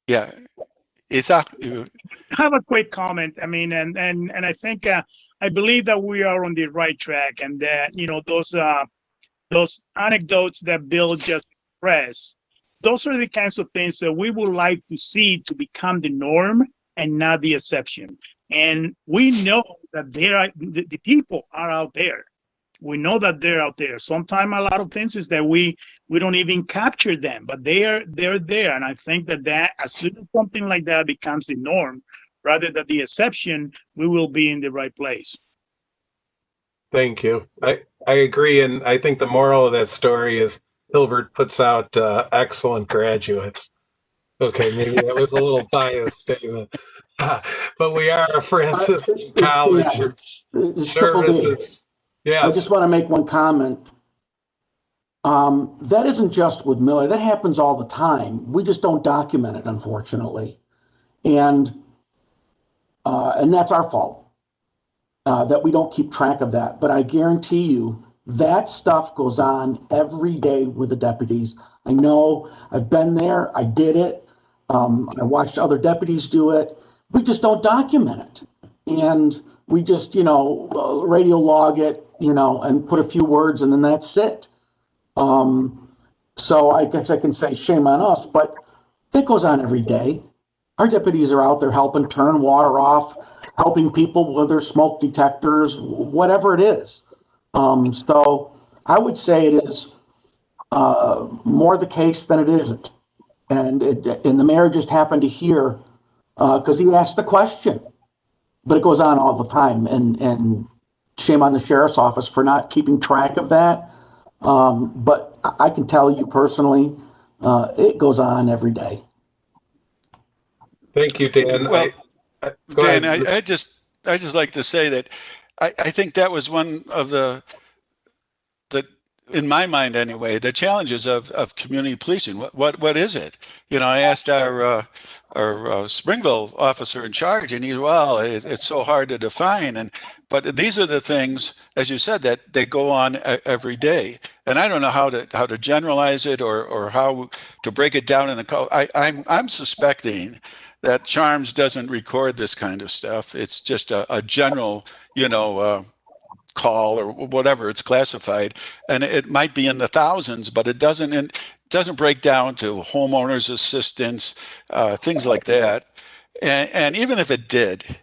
Yeah, Isa, I have a quick comment. I mean, and I think I believe that we are on the right track, and that those anecdotes that Bill just expressed, those are the kinds of things that we would like to see to become the norm and not the exception. And we know that the people are out there. We know that they're out there. Sometimes a lot of things is that we don't even capture them, but they're there. And I think that as soon as something like that becomes the norm, rather than the exception, we will be in the right place. Thank you. I agree, and I think the moral of that story is Hilbert puts out excellent graduates. Okay, maybe that was a little biased statement, but we are a Franciscan college. It's services. Yes. I just want to make one comment. That isn't just with Miller. That happens all the time. We just don't document it, unfortunately, and that's our fault. That we don't keep track of that. But I guarantee you that stuff goes on every day with the deputies. I know, I've been there, I did it. I watched other deputies do it. We just don't document it. And we just, radio log it, and put a few words, and then that's it. So I guess I can say shame on us, but that goes on every day. Our deputies are out there helping turn water off, helping people with their smoke detectors, whatever it is. So I would say it is more the case than it isn't. And the mayor just happened to hear, because he asked the question, but it goes on all the time. And shame on the sheriff's office for not keeping track of that. But I can tell you personally, it goes on every day. Thank you, Dan. Well, Go Dan, ahead. I just like to say that I think that was one of the in my mind anyway, the challenges of community policing. What is it? You know, I asked our Springville officer in charge, and it's so hard to define. But these are the things, as you said, that they go on every day. And I don't know how to generalize it or how to break it down in the code. I'm suspecting that Charms doesn't record this kind of stuff. It's just a general, call or whatever it's classified, and it might be in the thousands, but it doesn't break down to homeowners assistance, things like that. And even if it did,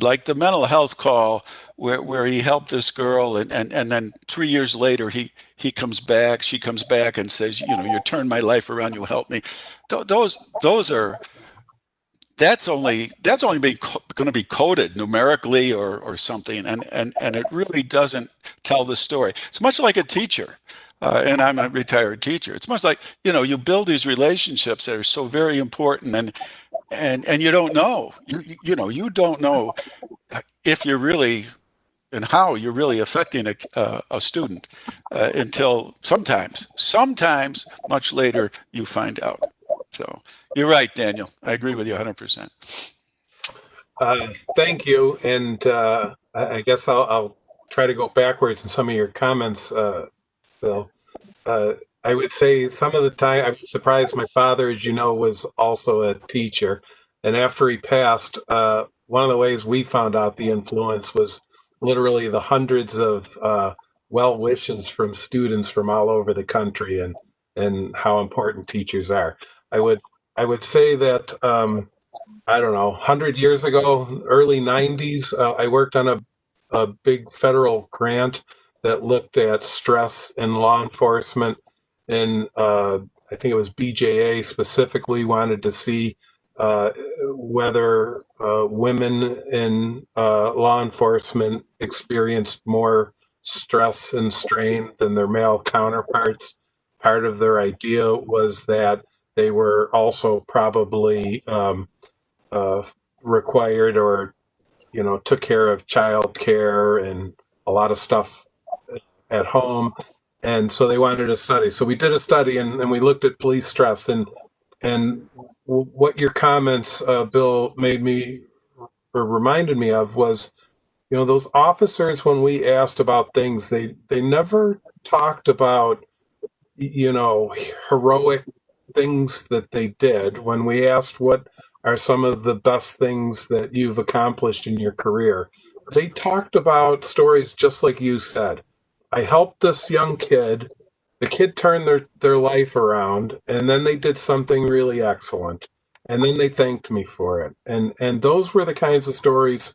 like the mental health call where he helped this girl, and then 3 years later she comes back and says, you turned my life around, you helped me. Those are. That's only going to be coded numerically or something, and it really doesn't tell the story. It's much like a teacher, and I'm a retired teacher. It's much like you build these relationships that are so very important, and you don't know, you don't know if you're really and how you're really affecting a student until sometimes much later you find out. So you're right, Daniel. I agree with you 100%. Thank you. And I guess I'll try to go backwards in some of your comments, Bill. I would say some of the time I was surprised. My father, as you know, was also a teacher. And after he passed, one of the ways we found out the influence was literally the hundreds of well wishes from students from all over the country and how important teachers are. I would say that, I don't know, 100 years ago, early 90s, I worked on a big federal grant that looked at stress in law enforcement. And I think it was BJA specifically wanted to see whether women in law enforcement experienced more stress and strain than their male counterparts. Part of their idea was that they were also probably required or, took care of child care and a lot of stuff at home. And so they wanted a study. So we did a study and we looked at police stress and what your comments, Bill, made me or reminded me of was, those officers, when we asked about things, they never talked about, heroic things that they did. When we asked what are some of the best things that you've accomplished in your career, they talked about stories just like you said. I helped this young kid. The kid turned their life around, and then they did something really excellent, and then they thanked me for it. And those were the kinds of stories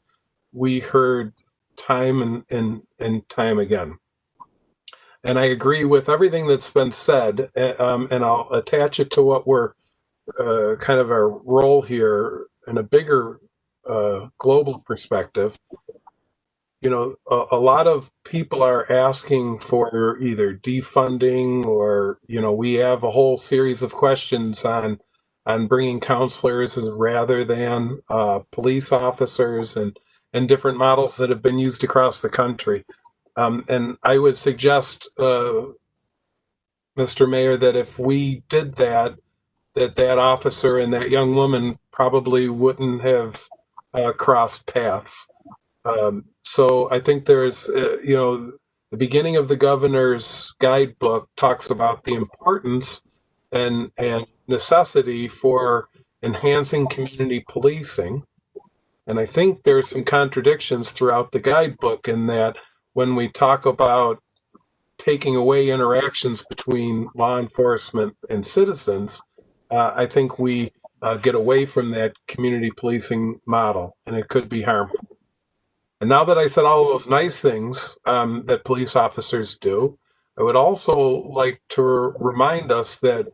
we heard time and time again. And I agree with everything that's been said, and I'll attach it to what we're kind of our role here in a bigger global perspective. A lot of people are asking for either defunding or, we have a whole series of questions on bringing counselors rather than police officers and different models that have been used across the country. And I would suggest, Mr. Mayor, that if we did that officer and that young woman probably wouldn't have crossed paths. So I think there's, the beginning of the governor's guidebook talks about the importance and necessity for enhancing community policing. And I think there's some contradictions throughout the guidebook in that when we talk about taking away interactions between law enforcement and citizens, I think we get away from that community policing model, and it could be harmful. And now that I said all of those nice things that police officers do, I would also like to remind us that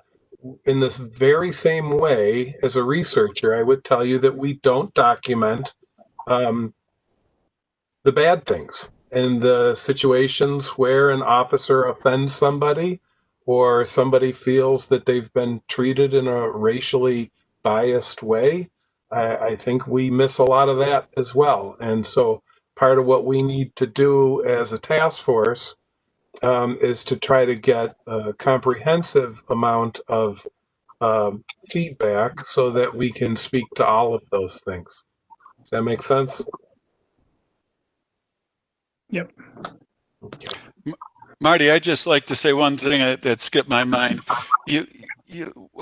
in this very same way, as a researcher, I would tell you that we don't document the bad things and the situations where an officer offends somebody or somebody feels that they've been treated in a racially biased way. I think we miss a lot of that as well. And so part of what we need to do as a task force is to try to get a comprehensive amount of feedback so that we can speak to all of those things. Does that make sense? Yep. Marty, I'd just like to say one thing that skipped my mind. You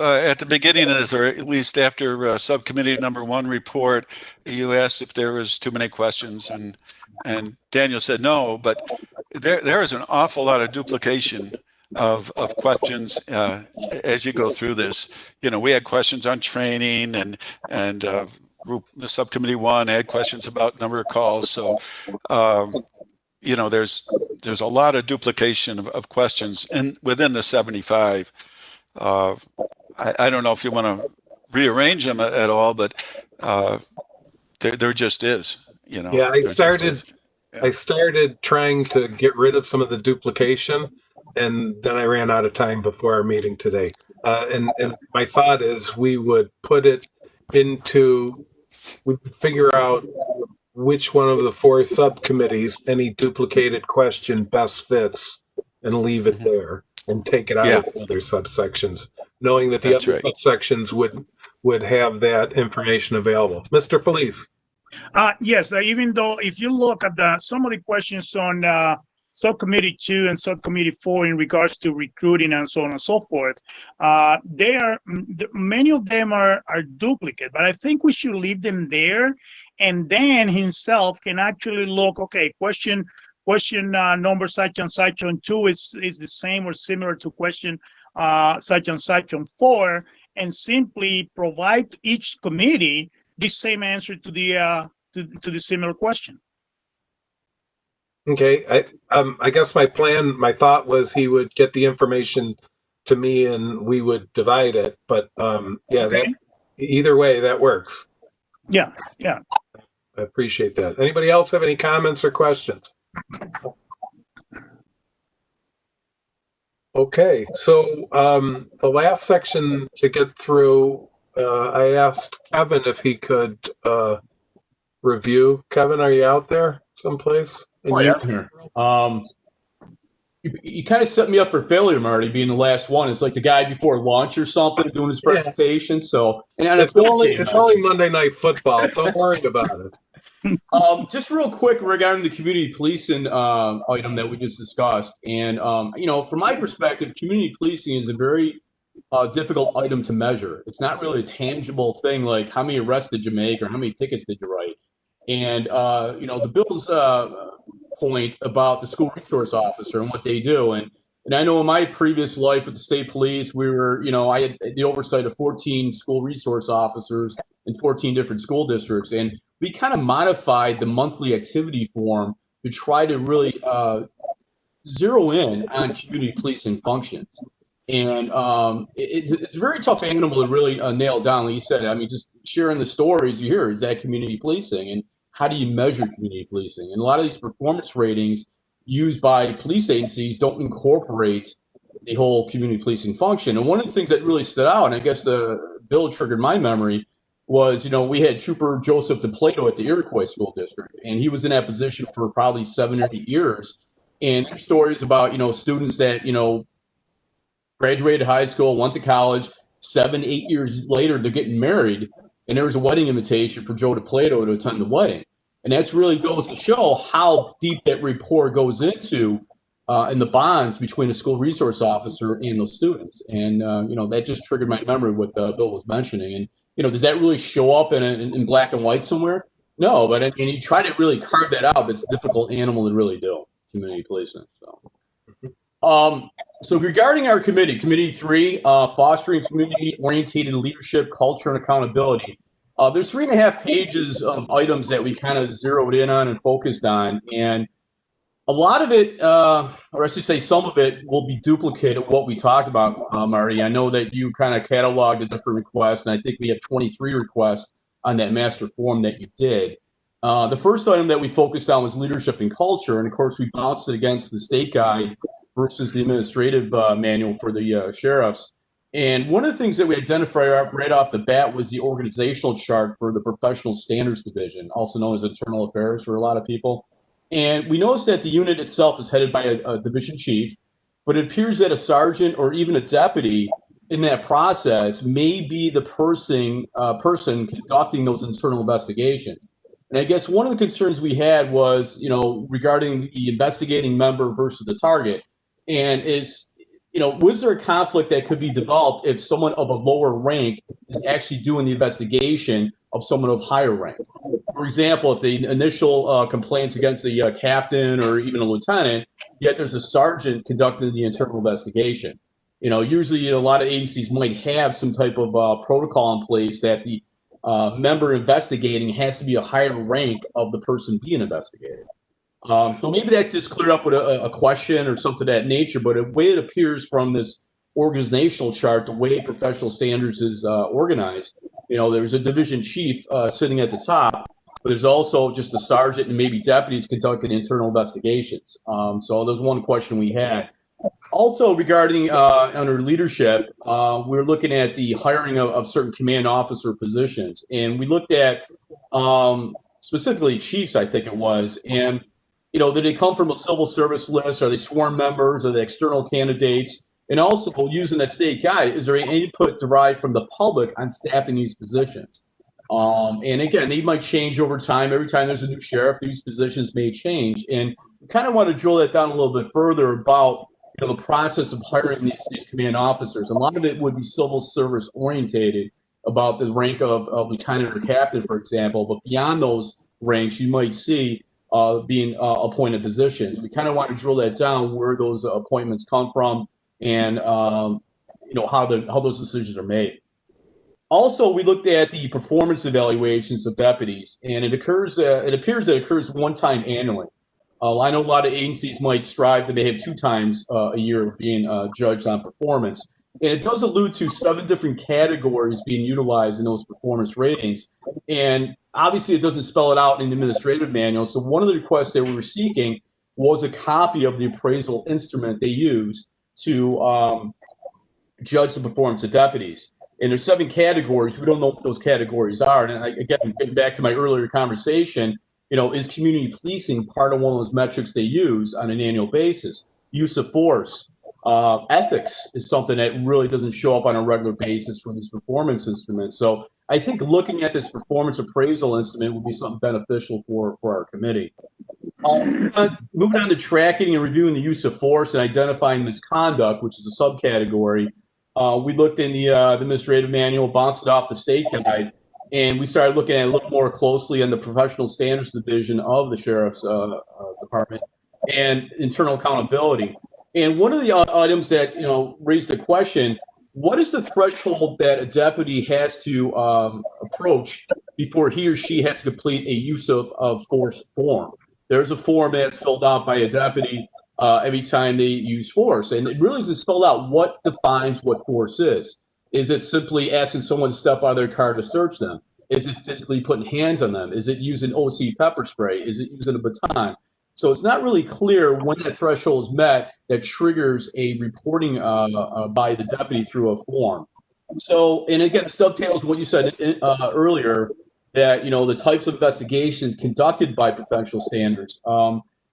at the beginning of this, or at least after subcommittee number 1 report, you asked if there was too many questions, and Daniel said no, but there is an awful lot of duplication of questions as you go through this. You know, we had questions on training, and group subcommittee 1 had questions about number of calls. So, you know, there's a lot of duplication of questions within the 75. I don't know if you want to rearrange them at all, but there just is. You know. Yeah, I started trying to get rid of some of the duplication, and then I ran out of time before our meeting today. And my thought is we would figure out which one of the 4 subcommittees any duplicated question best fits and leave it there and take it out of the other subsections, knowing that the other subsections would have that information available. Mr. Felice. Yes, even though if you look at some of the questions on subcommittee 2 and subcommittee 4 in regards to recruiting and so on and so forth, many of them are duplicate, but I think we should leave them there, and then himself can actually look, okay, question number such and such on 2 is the same or similar to question such and such on 4, and simply provide each committee the same answer to the similar question. Okay, I guess my thought was he would get the information to me and we would divide it. But either way, that works. Yeah. I appreciate that. Anybody else have any comments or questions? Okay, so the last section to get through, I asked Kevin if he could review. Kevin, are you out there someplace? Oh, yeah, I'm here. You kind of set me up for failure, Marty, being the last one. It's like the guy before lunch or something doing his presentation. So, and it's only Monday Night Football. Don't worry about it. Just real quick regarding the community policing item that we just discussed, and you know, from my perspective, community policing is a very difficult item to measure. It's not really a tangible thing like how many arrests did you make or how many tickets did you write. And you know, the bill's point about the school resource officer and what they do, and I know in my previous life with the state police, we were, you know, I had the oversight of 14 school resource officers in 14 different school districts, and we kind of modified the monthly activity form to try to really zero in on community policing functions. And it's a very tough animal to really nail down. Like you said, I mean, just sharing the stories you hear, is that community policing? And how do you measure community policing? And a lot of these performance ratings used by police agencies don't incorporate the whole community policing function. And one of the things that really stood out, and I guess the bill triggered my memory, was, you know, we had Trooper Joseph DePlato at the Iroquois School District, and he was in that position for probably 7 or 8 years. And there's stories about, you know, students that, you know, graduated high school, went to college, 7, 8 years later, they're getting married, and there was a wedding invitation for Joe DePlato to attend the wedding. And that's really goes to show how deep that rapport goes into and the bonds between a school resource officer and those students. And, you know, that just triggered my memory of what Bill was mentioning. And, you know, does that really show up in black and white somewhere? No, but I mean, you try to really carve that out, but it's a difficult animal to really do, community policing. So regarding our committee 3, fostering community-oriented leadership, culture, and accountability, there's 3.5 pages of items that we kind of zeroed in on and focused on. And A lot of it, or I should say some of it, will be duplicated what we talked about, Marty. I know that you kind of cataloged the different requests, and I think we have 23 requests on that master form that you did. The first item that we focused on was leadership and culture, and of course we bounced it against the state guide versus the administrative manual for the sheriffs. And one of the things that we identified right off the bat was the organizational chart for the Professional Standards Division, also known as Internal Affairs for a lot of people. And we noticed that the unit itself is headed by a division chief, but it appears that a sergeant or even a deputy in that process may be the person conducting those internal investigations. And I guess one of the concerns we had was, regarding the investigating member versus the target. And was there a conflict that could be developed if someone of a lower rank is actually doing the investigation of someone of higher rank? For example, if the initial complaints against the captain or even a lieutenant, yet there's a sergeant conducting the internal investigation. Usually a lot of agencies might have some type of protocol in place that the member investigating has to be a higher rank of the person being investigated. So maybe that just cleared up with a question or something of that nature, but the way it appears from this organizational chart, the way professional standards is organized, there's a division chief sitting at the top, but there's also just a sergeant and maybe deputies conducting internal investigations. So there's one question we had. Also regarding under leadership, we're looking at the hiring of certain command officer positions. And we looked at specifically chiefs, I think it was, and did they come from a civil service list? Are they sworn members? Are they external candidates? And also, using that state guide, is there any input derived from the public on staffing these positions? And again, they might change over time. Every time there's a new sheriff, these positions may change. And we kind of want to drill that down a little bit further about the process of hiring these command officers. A lot of it would be civil service orientated about the rank of lieutenant or captain, for example. But beyond those ranks, you might see being appointed positions. We kind of want to drill that down, where those appointments come from, and how those decisions are made. Also, we looked at the performance evaluations of deputies, and it appears that it occurs one time annually. I know a lot of agencies might strive to have 2 times a year of being judged on performance. And it does allude to 7 different categories being utilized in those performance ratings. And obviously, it doesn't spell it out in the administrative manual. So one of the requests that we were seeking was a copy of the appraisal instrument they use to judge the performance of deputies. And there's 7 categories. We don't know what those categories are. And again, getting back to my earlier conversation, is community policing part of one of those metrics they use on an annual basis? Use of force. Ethics is something that really doesn't show up on a regular basis for these performance instruments. So I think looking at this performance appraisal instrument would be something beneficial for our committee. Moving on to tracking and reviewing the use of force and identifying misconduct, which is a subcategory. We looked in the administrative manual, bounced it off the state guide, and we started looking at it a little more closely in the Professional Standards Division of the Sheriff's Department and internal accountability. And one of the items that raised the question: what is the threshold that a deputy has to approach before he or she has to complete a use of force form? There's a form that's filled out by a deputy every time they use force, and it really isn't spelled out what defines what force is. Is it simply asking someone to step out of their car to search them? Is it physically putting hands on them? Is it using OC pepper spray? Is it using a baton? So it's not really clear when that threshold is met that triggers a reporting by the deputy through a form. So, and again, this dovetails what you said earlier, that the types of investigations conducted by professional standards.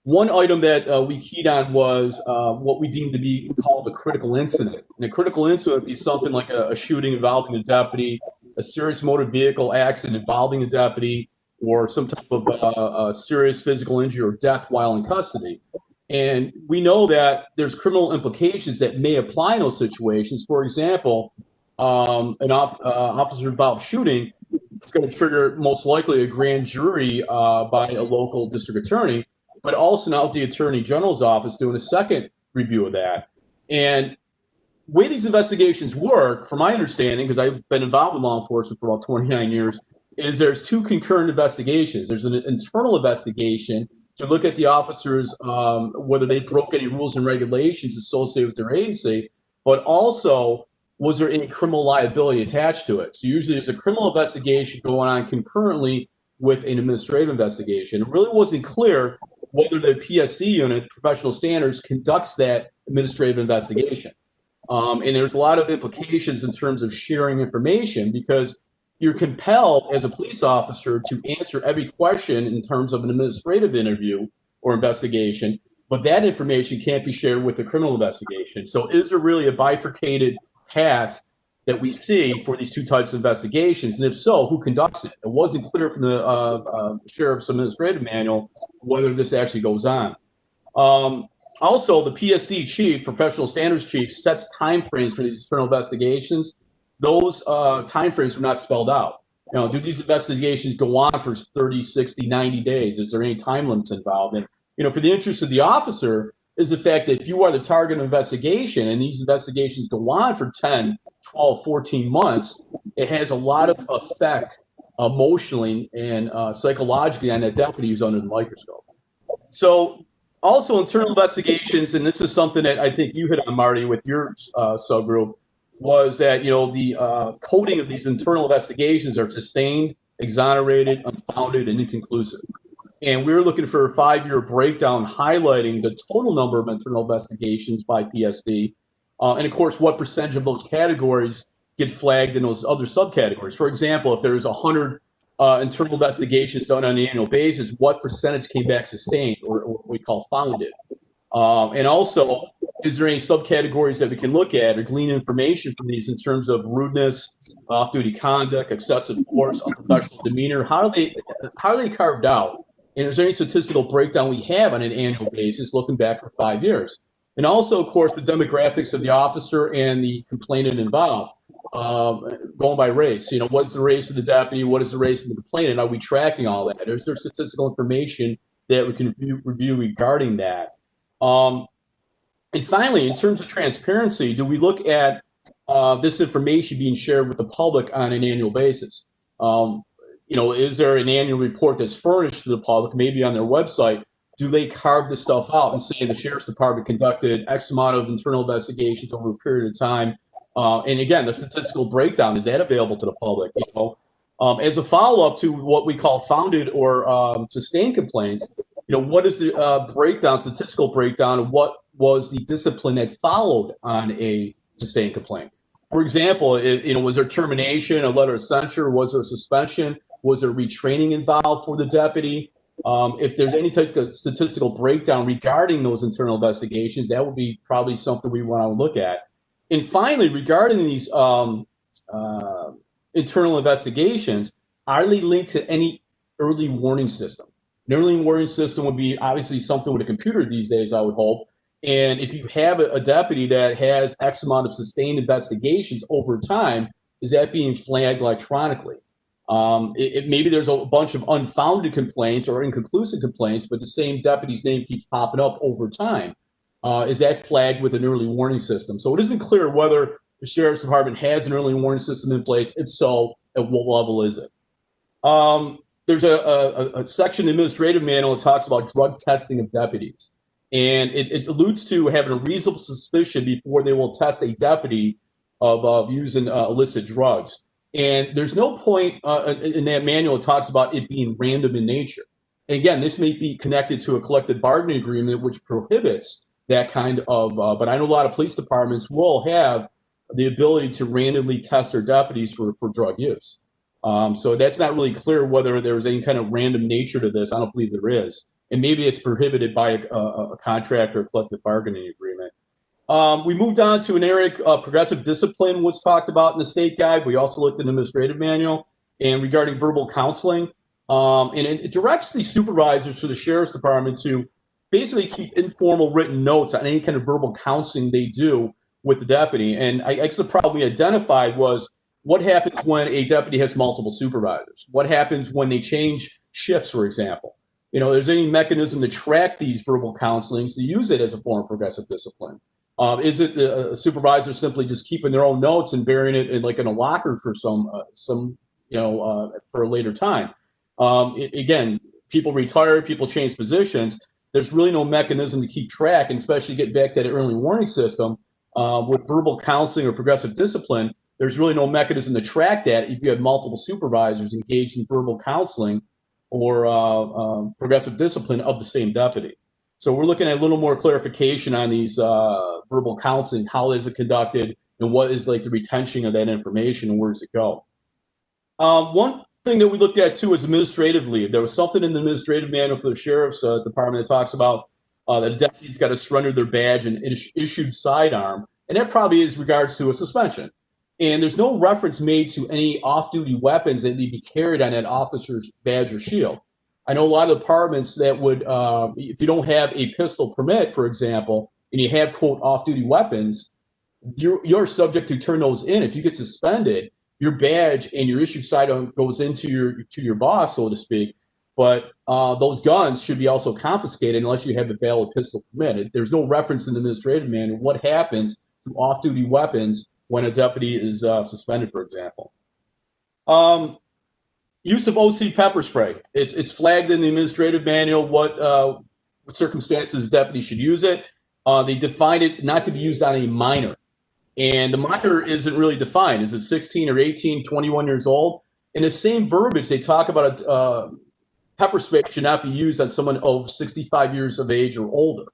One item that we keyed on was what we deemed to be called a critical incident. And a critical incident would be something like a shooting involving a deputy, a serious motor vehicle accident involving a deputy, or some type of serious physical injury or death while in custody. And we know that there's criminal implications that may apply in those situations. For example, an officer-involved shooting is going to trigger most likely a grand jury by a local district attorney, but also now the Attorney General's office doing a second review of that. And the way these investigations work, from my understanding, because I've been involved in law enforcement for about 29 years, is there's two concurrent investigations. There's an internal investigation to look at the officers, whether they broke any rules and regulations associated with their agency, but also was there any criminal liability attached to it. So usually there's a criminal investigation going on concurrently with an administrative investigation. It really wasn't clear whether the PSD unit, professional standards, conducts that administrative investigation. And there's a lot of implications in terms of sharing information, because you're compelled as a police officer to answer every question in terms of an administrative interview or investigation, but that information can't be shared with the criminal investigation. So is there really a bifurcated path that we see for these two types of investigations? And if so, who conducts it? It wasn't clear from the sheriff's administrative manual whether this actually goes on. Also, the PSD chief, professional standards chief, sets timeframes for these internal investigations. Those timeframes are not spelled out. You know, do these investigations go on for 30, 60, 90 days? Is there any time limits involved? And, you know, for the interest of the officer is the fact that if you are the target of investigation and these investigations go on for 10, 12, 14 months, it has a lot of effect emotionally and psychologically on that deputy who's under the microscope. So also internal investigations, and this is something that I think you hit on, Marty, with your subgroup, was that, you know, the coding of these internal investigations are sustained, exonerated, unfounded, and inconclusive. And we were looking for a 5-year breakdown highlighting the total number of internal investigations by PSD, and of course, what percentage of those categories get flagged in those other subcategories. For example, if there's 100 internal investigations done on an annual basis, what percentage came back sustained, or what we call founded? And also, is there any subcategories that we can look at or glean information from these in terms of rudeness, off-duty conduct, excessive force, unprofessional demeanor? How are they carved out? And is there any statistical breakdown we have on an annual basis looking back for 5 years? And also, of course, the demographics of the officer and the complainant involved, going by race. You know, what's the race of the deputy? What is the race of the complainant? Are we tracking all that? Is there statistical information that we can review regarding that? And finally, in terms of transparency, do we look at this information being shared with the public on an annual basis? You know, is there an annual report that's furnished to the public, maybe on their website? Do they carve this stuff out and say the sheriff's department conducted X amount of internal investigations over a period of time? And again, the statistical breakdown, is that available to the public? You know, as a follow-up to what we call founded or sustained complaints, you know, what is the breakdown, statistical breakdown of what was the discipline that followed on a sustained complaint? For example, you know, was there termination, a letter of censure? Was there suspension? Was there retraining involved for the deputy? If there's any type of statistical breakdown regarding those internal investigations, that would be probably something we want to look at. And finally, regarding these internal investigations, are they linked to any early warning system? An early warning system would be obviously something with a computer these days, I would hope. And if you have a deputy that has X amount of sustained investigations over time, is that being flagged electronically? Maybe there's a bunch of unfounded complaints or inconclusive complaints, but the same deputy's name keeps popping up over time. Is that flagged with an early warning system? So it isn't clear whether the sheriff's department has an early warning system in place. If so, at what level is it? There's a section in the administrative manual that talks about drug testing of deputies. And it alludes to having a reasonable suspicion before they will test a deputy of using illicit drugs. And there's no point in that manual that talks about it being random in nature. And again, this may be connected to a collective bargaining agreement, which prohibits that kind of, but I know a lot of police departments will have the ability to randomly test their deputies for drug use. So that's not really clear whether there's any kind of random nature to this. I don't believe there is. And maybe it's prohibited by a contract or a collective bargaining agreement. We moved on to an area of progressive discipline, was talked about in the state guide. We also looked at the administrative manual and regarding verbal counseling. And it directs the supervisors for the sheriff's department to basically keep informal written notes on any kind of verbal counseling they do with the deputy. And I guess the problem we identified was what happens when a deputy has multiple supervisors? What happens when they change shifts, for example? You know, there's any mechanism to track these verbal counselings to use it as a form of progressive discipline? Is it the supervisor simply just keeping their own notes and burying it in a locker for some for a later time. Again, people retire, people change positions. There's really no mechanism to keep track, and especially get back to that early warning system with verbal counseling or progressive discipline. There's really no mechanism to track that if you have multiple supervisors engaged in verbal counseling or progressive discipline of the same deputy. So we're looking at a little more clarification on these verbal counseling. How is it conducted, and what is like the retention of that information, and where does it go? One thing that we looked at too is administrative leave. There was something in the administrative manual for the sheriff's department that talks about that deputies got to surrender their badge and issued sidearm, and that probably is regards to a suspension. And there's no reference made to any off-duty weapons that need to be carried on that officer's badge or shield. I know a lot of departments that would, if you don't have a pistol permit, for example, and you have, quote, off-duty weapons, you're subject to turn those in. If you get suspended, your badge and your issued sidearm goes into your boss, so to speak. But those guns should be also confiscated unless you have a valid pistol permit. There's no reference in the administrative manual what happens to off-duty weapons when a deputy is suspended, for example. Use of OC pepper spray. It's flagged in the administrative manual what circumstances a deputy should use it. They define it not to be used on a minor. And the minor isn't really defined. Is it 16 or 18, 21 years old? In the same verbiage, they talk about pepper spray should not be used on someone of 65 years of age or older.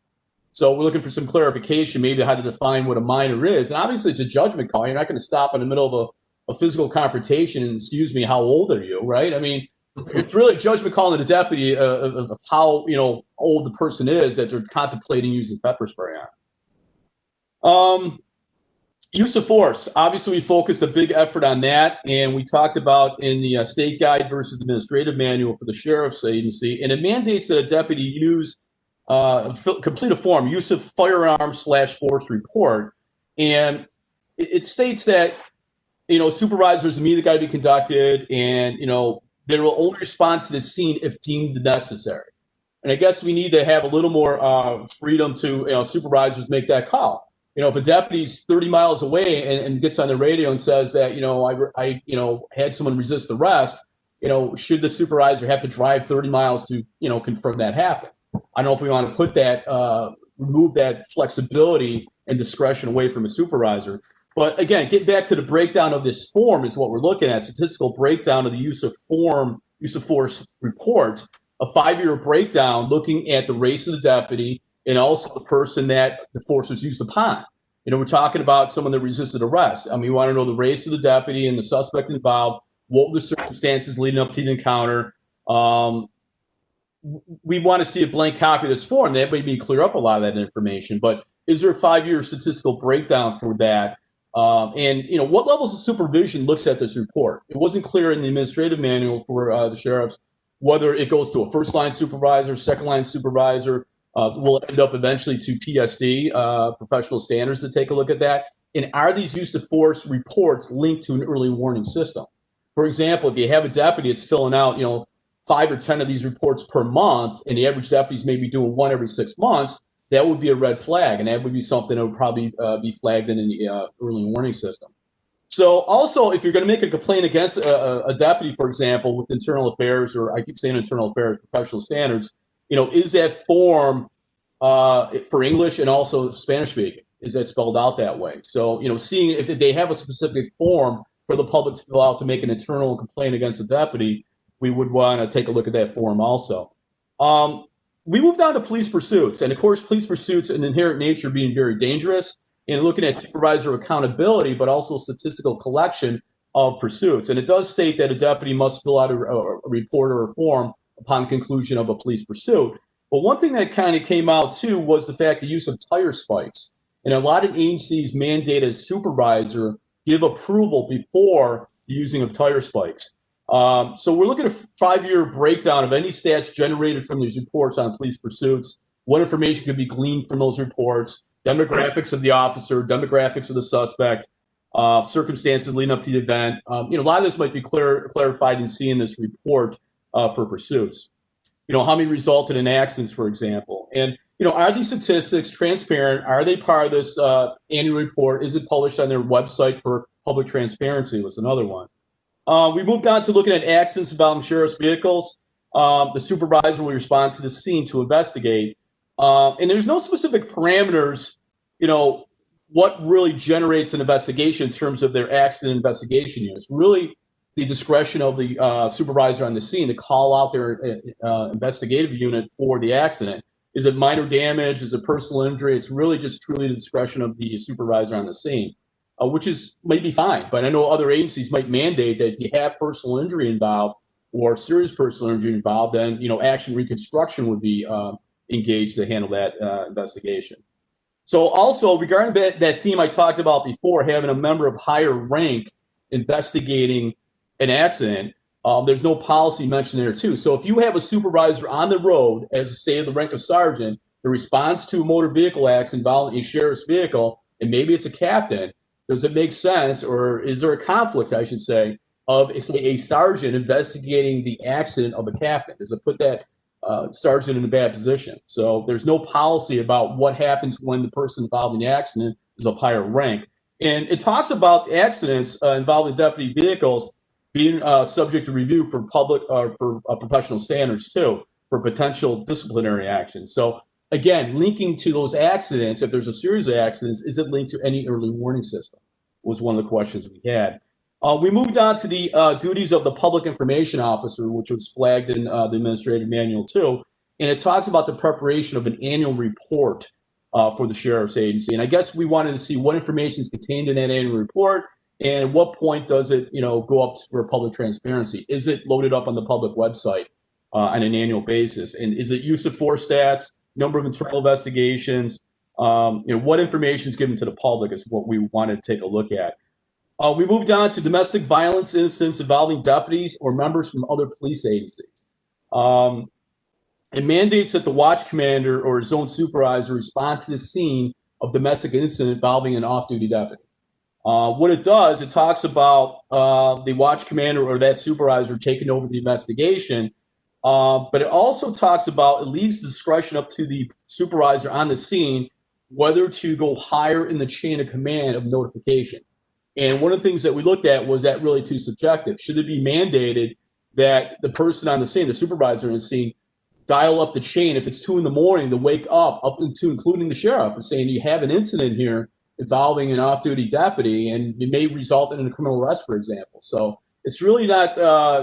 So we're looking for some clarification, maybe how to define what a minor is. And obviously, it's a judgment call. You're not going to stop in the middle of a physical confrontation and, excuse me, how old are you, right? I mean, it's really a judgment call to the deputy of how old the person is that they're contemplating using pepper spray on. Use of force. Obviously, we focused a big effort on that, and we talked about in the state guide versus administrative manual for the sheriff's agency, and it mandates that a deputy use complete a form, use of firearm/force report, and it states that supervisors immediately got to be conducted, and they will only respond to the scene if deemed necessary. And I guess we need to have a little more freedom to supervisors make that call. If a deputy's 30 miles away and gets on the radio and says that I had someone resist arrest, should the supervisor have to drive 30 miles to confirm that happened? I don't know if we want to put that, remove that flexibility and discretion away from a supervisor. But again, getting back to the breakdown of this form is what we're looking at. Statistical breakdown of the use of force report, a 5-year breakdown looking at the race of the deputy and also the person that the force was used upon. We're talking about someone that resisted arrest. I mean, we want to know the race of the deputy and the suspect involved. What were the circumstances leading up to the encounter? We want to see a blank copy of this form. That may clear up a lot of that information. But is there a 5-year statistical breakdown for that? And what levels of supervision looks at this report? It wasn't clear in the administrative manual for the sheriffs whether it goes to a first-line supervisor, second-line supervisor. Will end up eventually to PSD, professional standards, to take a look at that. And are these use of force reports linked to an early warning system? For example, if you have a deputy that's filling out, 5 or 10 of these reports per month, and the average deputy's maybe doing one every 6 months, that would be a red flag, and that would be something that would probably be flagged in the early warning system. So also, if you're going to make a complaint against a deputy, for example, with internal affairs, or I keep saying internal affairs, professional standards, is that form for English and also Spanish speaking? Is that spelled out that way? So, seeing if they have a specific form for the public to fill out to make an internal complaint against a deputy, we would want to take a look at that form also. We moved on to police pursuits. And of course, police pursuits in inherent nature being very dangerous, and looking at supervisor accountability, but also statistical collection of pursuits. And it does state that a deputy must fill out a report or a form upon conclusion of a police pursuit. But one thing that kind of came out too was the fact the use of tire spikes. And a lot of agencies mandate a supervisor give approval before the using of tire spikes. So we're looking at a 5-year breakdown of any stats generated from these reports on police pursuits, what information could be gleaned from those reports, demographics of the officer, demographics of the suspect, circumstances leading up to the event. A lot of this might be clarified in seeing this report for pursuits. How many resulted in accidents, for example. And, are these statistics transparent? Are they part of this annual report? Is it published on their website for public transparency was another one. We moved on to looking at accidents involving sheriff's vehicles. The supervisor will respond to the scene to investigate. And there's no specific parameters, what really generates an investigation in terms of their accident investigation units. Really, the discretion of the supervisor on the scene to call out their investigative unit for the accident. Is it minor damage? Is it personal injury? It's really just truly the discretion of the supervisor on the scene, which might be fine. But I know other agencies might mandate that if you have personal injury involved or serious personal injury involved, then action reconstruction would be engaged to handle that investigation. So also regarding that theme I talked about before, having a member of higher rank investigating an accident, there's no policy mentioned there too. So if you have a supervisor on the road, as say the rank of sergeant, that responds to a motor vehicle accident involving a sheriff's vehicle, and maybe it's a captain, does it make sense, or is there a conflict, I should say, of a sergeant investigating the accident of a captain? Does it put that sergeant in a bad position? So there's no policy about what happens when the person involved in the accident is of higher rank. And it talks about accidents involving deputy vehicles being subject to review for public or for professional standards too, for potential disciplinary action. So again, linking to those accidents, if there's a series of accidents, is it linked to any early warning system? Was one of the questions we had. We moved on to the duties of the public information officer, which was flagged in the administrative manual too. And it talks about the preparation of an annual report for the sheriff's agency. And I guess we wanted to see what information is contained in that annual report, and at what point does it, go up for public transparency? Is it loaded up on the public website on an annual basis? And is it use of force stats, number of internal investigations? What information is given to the public is what we wanted to take a look at. We moved on to domestic violence incidents involving deputies or members from other police agencies. It mandates that the watch commander or zone supervisor respond to the scene of domestic incident involving an off-duty deputy. What it does, it talks about the watch commander or that supervisor taking over the investigation, but it also talks about, it leaves discretion up to the supervisor on the scene whether to go higher in the chain of command of notification. And one of the things that we looked at was that really too subjective. Should it be mandated that the person on the scene, the supervisor on the scene, dial up the chain if it's 2 a.m. to wake up into including the sheriff and saying you have an incident here involving an off-duty deputy and it may result in a criminal arrest, for example. So it's really not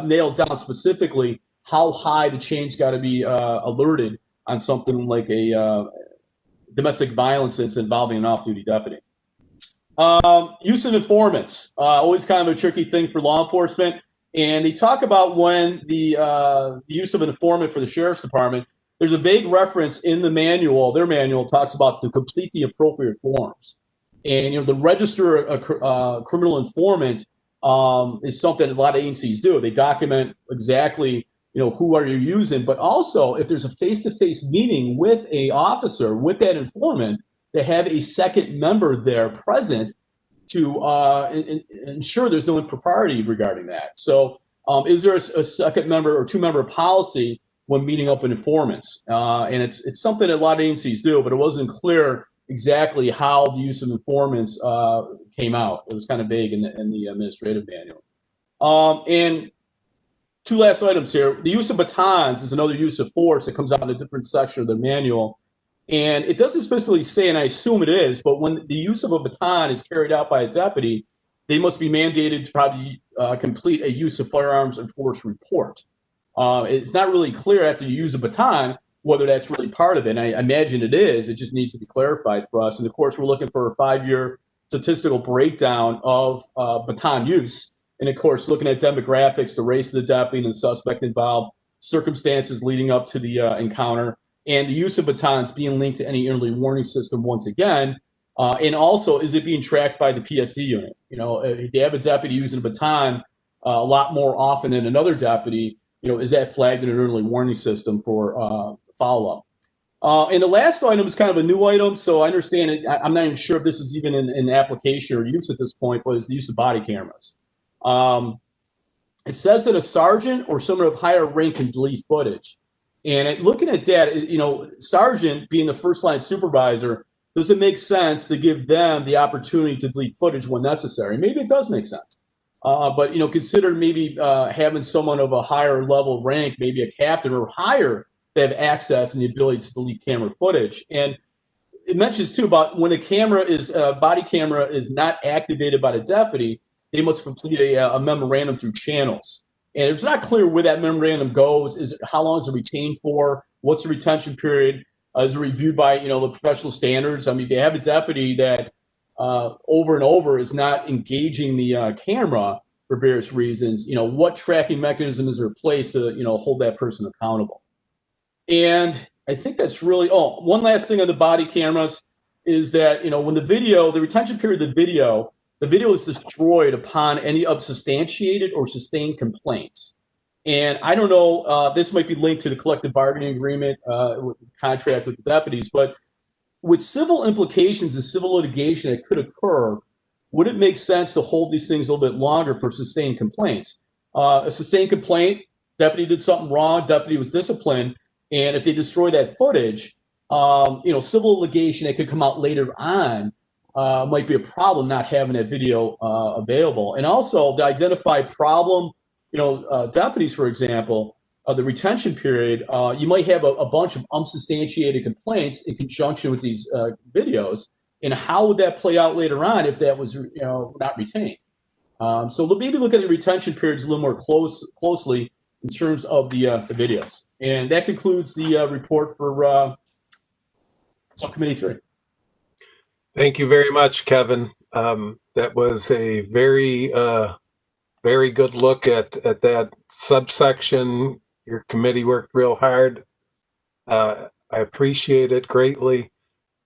nailed down specifically how high the chain's got to be alerted on something like a domestic violence incident involving an off-duty deputy. Use of informants, always kind of a tricky thing for law enforcement. And they talk about when the use of an informant for the sheriff's department, there's a vague reference in the manual, their manual talks about to complete the appropriate forms. And, the register a criminal informant is something a lot of agencies do. They document exactly, who are you using, but also if there's a face-to-face meeting with a officer, with that informant, they have a second member there present to ensure there's no impropriety regarding that. So is there a second member or 2-member policy when meeting up with informants? And it's something that a lot of agencies do, but it wasn't clear exactly how the use of informants came out. It was kind of vague in the administrative manual. And 2 last items here. The use of batons is another use of force that comes out in a different section of the manual. And it doesn't specifically say, and I assume it is, but when the use of a baton is carried out by a deputy, they must be mandated to probably complete a use of firearms and force report. It's not really clear after you use a baton whether that's really part of it. And I imagine it is. It just needs to be clarified for us. And of course, we're looking for a 5-year statistical breakdown of baton use. And of course, looking at demographics, the race of the deputy and the suspect involved, circumstances leading up to the encounter, and the use of batons being linked to any early warning system once again. And also, is it being tracked by the PSD unit? If you have a deputy using a baton a lot more often than another deputy, is that flagged in an early warning system for follow-up? And the last item is kind of a new item, so I understand it. I'm not even sure if this is even in application or use at this point, but it's the use of body cameras. It says that a sergeant or someone of higher rank can delete footage. And looking at that, sergeant being the first line supervisor, does it make sense to give them the opportunity to delete footage when necessary? Maybe it does make sense. But, consider maybe having someone of a higher level rank, maybe a captain or higher, that have access and the ability to delete camera footage. And it mentions too about when a body camera is not activated by the deputy, they must complete a memorandum through channels. And it's not clear where that memorandum goes. How long is it retained for? What's the retention period? Is it reviewed by, the professional standards? I mean, they have a deputy that over and over is not engaging the camera for various reasons. What tracking mechanism is there in place to, hold that person accountable? And I think that's really, one last thing on the body cameras is that, when the retention period of the video is destroyed upon any unsubstantiated or sustained complaints. And I don't know, this might be linked to the collective bargaining agreement with the contract with the deputies, but with civil implications and civil litigation that could occur, would it make sense to hold these things a little bit longer for sustained complaints? A sustained complaint, deputy did something wrong, deputy was disciplined, and if they destroy that footage, civil litigation that could come out later on might be a problem not having that video available. And also to identify problem, deputies, for example, the retention period, you might have a bunch of unsubstantiated complaints in conjunction with these videos. And how would that play out later on if that was, not retained? So maybe look at the retention periods a little more closely in terms of the videos. And that concludes the report for Subcommittee 3. Thank you very much, Kevin. That was a very, very good look at that subsection. Your committee worked real hard. I appreciate it greatly.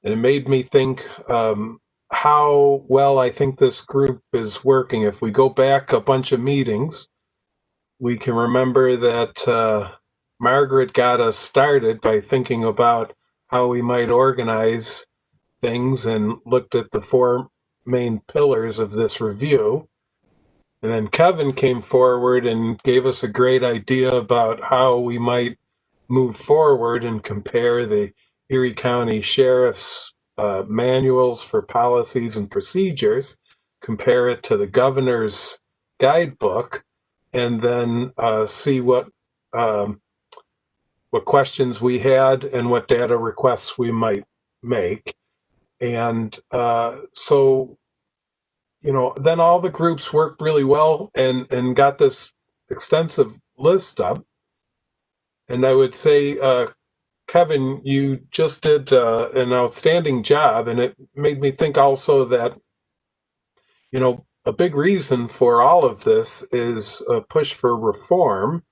And it made me think how well I think this group is working. If we go back a bunch of meetings, we can remember that Margaret got us started by thinking about how we might organize things and looked at the 4 main pillars of this review. And then Kevin came forward and gave us a great idea about how we might move forward and compare the Erie County Sheriff's manuals for policies and procedures, compare it to the governor's guidebook, and then see what questions we had and what data requests we might make. And so, then all the groups worked really well and got this extensive list up. And I would say, Kevin, you just did an outstanding job. And it made me think also that, a big reason for all of this is a push for reform.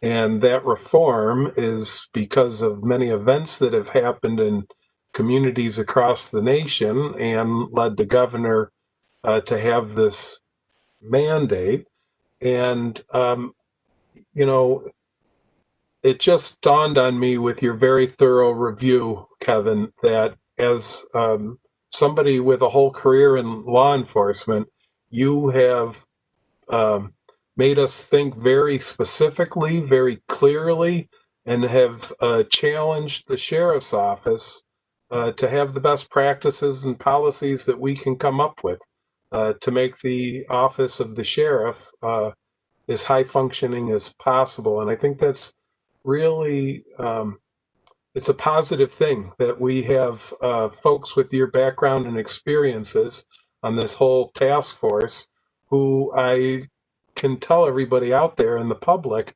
And that reform is because of many events that have happened in communities across the nation and led the governor to have this mandate. And, it just dawned on me with your very thorough review, Kevin, that as somebody with a whole career in law enforcement, you have made us think very specifically, very clearly, and have challenged the sheriff's office to have the best practices and policies that we can come up with to make the office of the sheriff as high functioning as possible. And I think that's really, it's a positive thing that we have folks with your background and experiences on this whole task force who I can tell everybody out there in the public,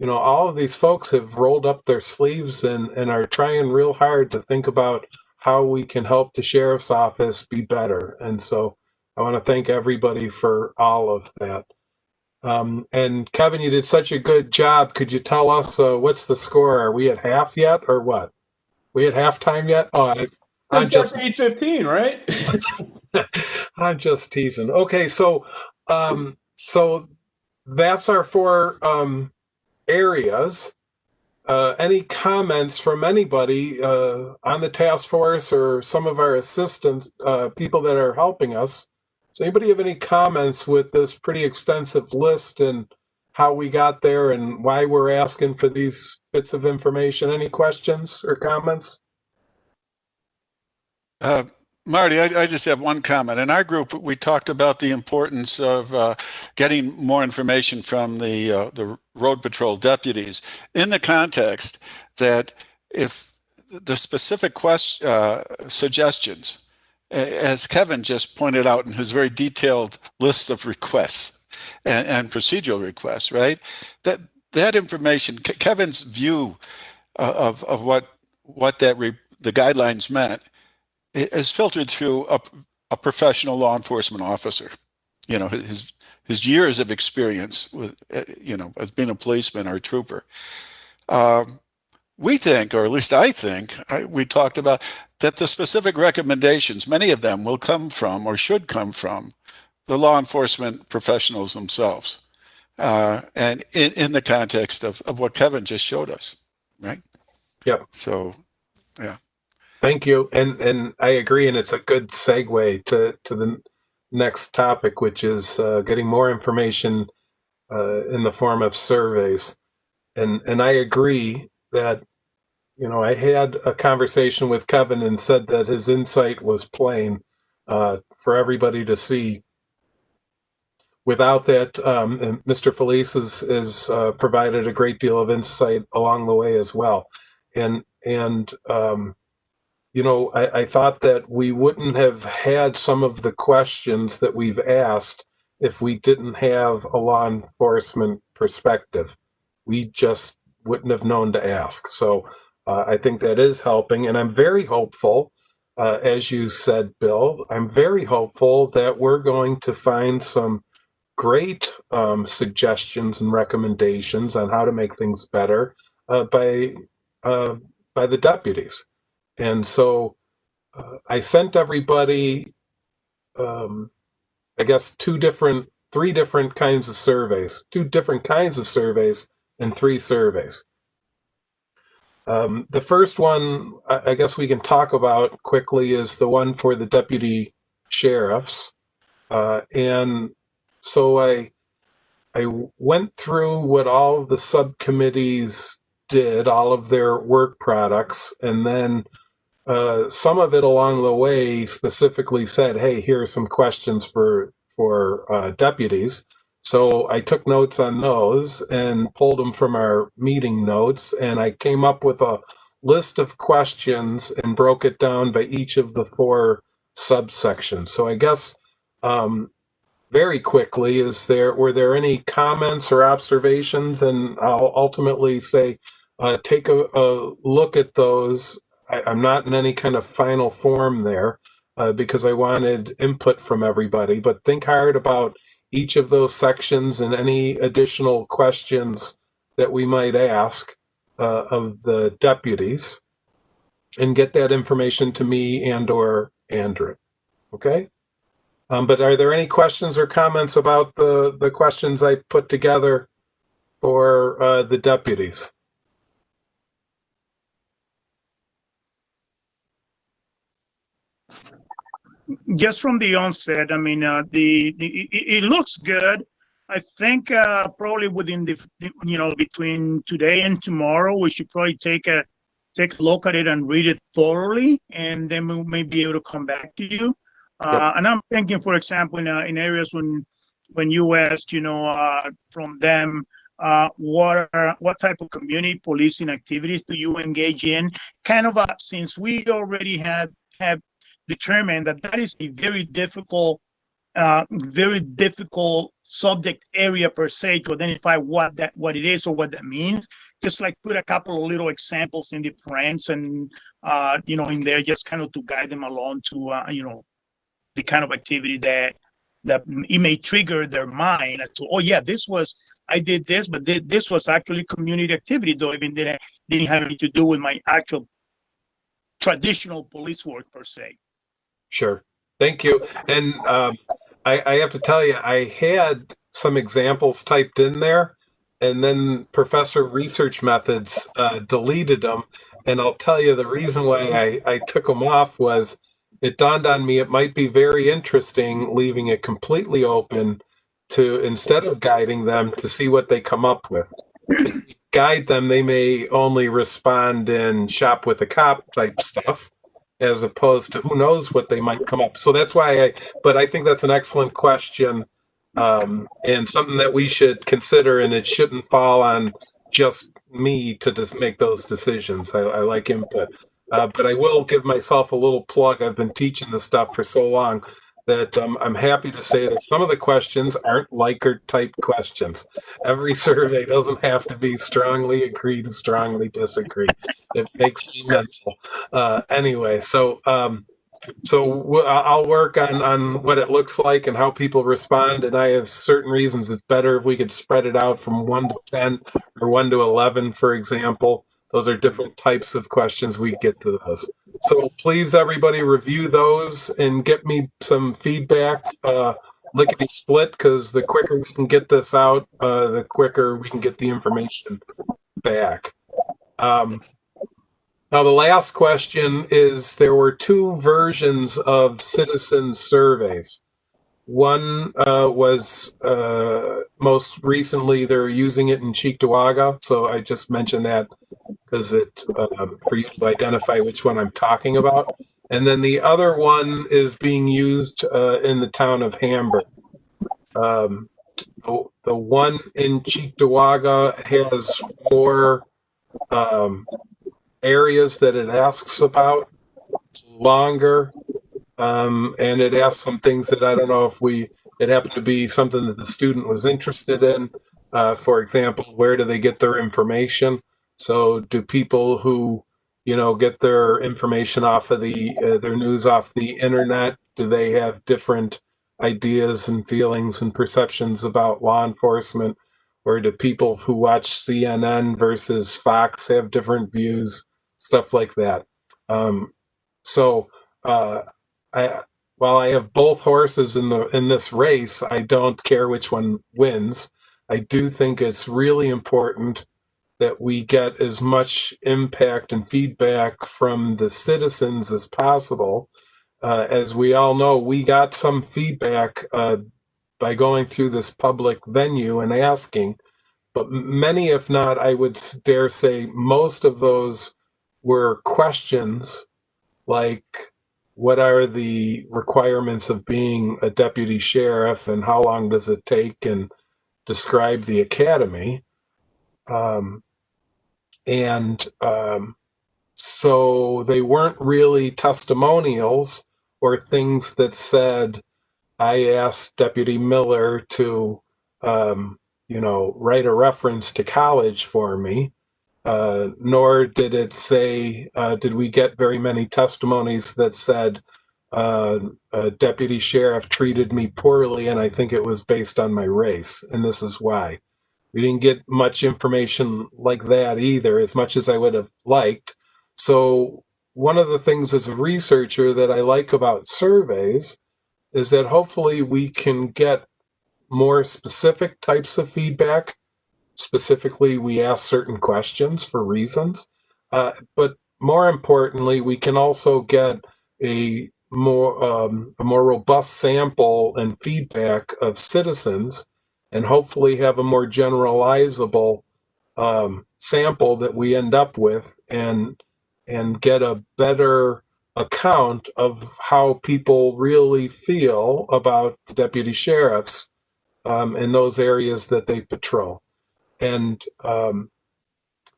all of these folks have rolled up their sleeves and are trying real hard to think about how we can help the sheriff's office be better. And so I want to thank everybody for all of that. And Kevin, you did such a good job. Could you tell us what's the score? Are we at half yet or what? We at halftime yet? Oh, I'm just 8:15, right? I'm just teasing. Okay, so that's our 4 areas. Any comments from anybody on the task force or some of our assistants, people that are helping us? Does anybody have any comments with this pretty extensive list and how we got there and why we're asking for these bits of information? Any questions or comments? Marty, I just have one comment. In our group, we talked about the importance of getting more information from the road patrol deputies in the context that if the specific suggestions, as Kevin just pointed out in his very detailed list of requests and procedural requests, right? That information, Kevin's view of what the guidelines meant, is filtered through a professional law enforcement officer. You know, his years of experience with, as being a policeman or a trooper. We think, or at least I think, we talked about that the specific recommendations, many of them will come from or should come from the law enforcement professionals themselves. And in the context of what Kevin just showed us, right? Yep. So, yeah. Thank you. And I agree. And it's a good segue to the next topic, which is getting more information in the form of surveys. And I agree that, I had a conversation with Kevin and said that his insight was plain for everybody to see. Without that, and Mr. Felice has provided a great deal of insight along the way as well. And I thought that we wouldn't have had some of the questions that we've asked if we didn't have a law enforcement perspective. We just wouldn't have known to ask. So I think that is helping. And I'm very hopeful, as you said, Bill, I'm very hopeful that we're going to find some great suggestions and recommendations on how to make things better by the deputies. And so I sent everybody, I guess, three different kinds of surveys, 2 different kinds of surveys and 3 surveys. The first one, I guess we can talk about quickly, is the one for the deputy sheriffs. And so I went through what all of the subcommittees did, all of their work products, and then some of it along the way specifically said, hey, here are some questions for deputies. So I took notes on those and pulled them from our meeting notes, and I came up with a list of questions and broke it down by each of the 4 subsections. So I guess very quickly, were there any comments or observations? And I'll ultimately say, take a look at those. I'm not in any kind of final form there because I wanted input from everybody, but think hard about each of those sections and any additional questions that we might ask of the deputies, and get that information to me and or Andrew. Okay? But are there any questions or comments about the questions I put together for the deputies? Just from the onset, I mean, it looks good. I think probably within between today and tomorrow, we should probably take a look at it and read it thoroughly, and then we may be able to come back to you. Yep. And I'm thinking, for example, in areas when you asked, from them, what type of community policing activities do you engage in? Kind of since we already have determined that is a very difficult subject area per se to identify what it is or what that means. Just like put a couple of little examples in the prints and in there, just kind of to guide them along to the kind of activity that it may trigger their mind as to, oh yeah, I did this, but this was actually community activity, though even didn't have anything to do with my actual traditional police work per se. Sure. Thank you. And I have to tell you, I had some examples typed in there, and then Professor Research Methods deleted them. And I'll tell you the reason why I took them off was it dawned on me it might be very interesting leaving it completely open to, instead of guiding them, to see what they come up with. If you guide them, they may only respond in shop with a cop type stuff. as opposed to who knows what they might come up. So that's why but I think that's an excellent question, and something that we should consider, and it shouldn't fall on just me to just make those decisions. I like input. But I will give myself a little plug. I've been teaching this stuff for so long that I'm happy to say that some of the questions aren't Likert type questions. Every survey doesn't have to be strongly agree to strongly disagree. It makes me mental. Anyway, so I'll work on what it looks like and how people respond. And I have certain reasons it's better if we could spread it out from 1 to 10 or 1 to 11, for example. Those are different types of questions. We get to those. So please, everybody, review those and get me some feedback, lickety split, because the quicker we can get this out, the quicker we can get the information back. Now, the last question is, there were 2 versions of citizen surveys. One was most recently, they're using it in Cheektowaga, so I just mentioned that because it for you to identify which one I'm talking about. And then the other one is being used in the town of Hamburg. The one in Cheektowaga has more areas that it asks about, longer, and it asks some things that I don't know if it happened to be something that the student was interested in. For example, where do they get their information? So do people who, get their information off of their news off the internet, do they have different ideas and feelings and perceptions about law enforcement? Or do people who watch CNN versus Fox have different views? Stuff like that. While I have both horses in this race, I don't care which one wins. I do think it's really important that we get as much impact and feedback from the citizens as possible. As we all know, we got some feedback by going through this public venue and asking, but many, if not, I would dare say most of those were questions like, what are the requirements of being a deputy sheriff and how long does it take, and describe the academy. So they weren't really testimonials or things that said, I asked Deputy Miller to, write a reference to college for me. Nor did it say, did we get very many testimonies that said, a deputy sheriff treated me poorly and I think it was based on my race, and this is why. We didn't get much information like that either, as much as I would have liked. So one of the things as a researcher that I like about surveys is that hopefully we can get more specific types of feedback. Specifically, we ask certain questions for reasons, but more importantly, we can also get a more robust sample and feedback of citizens, and hopefully have a more generalizable sample that we end up with, and get a better account of how people really feel about the deputy sheriffs in those areas that they patrol. And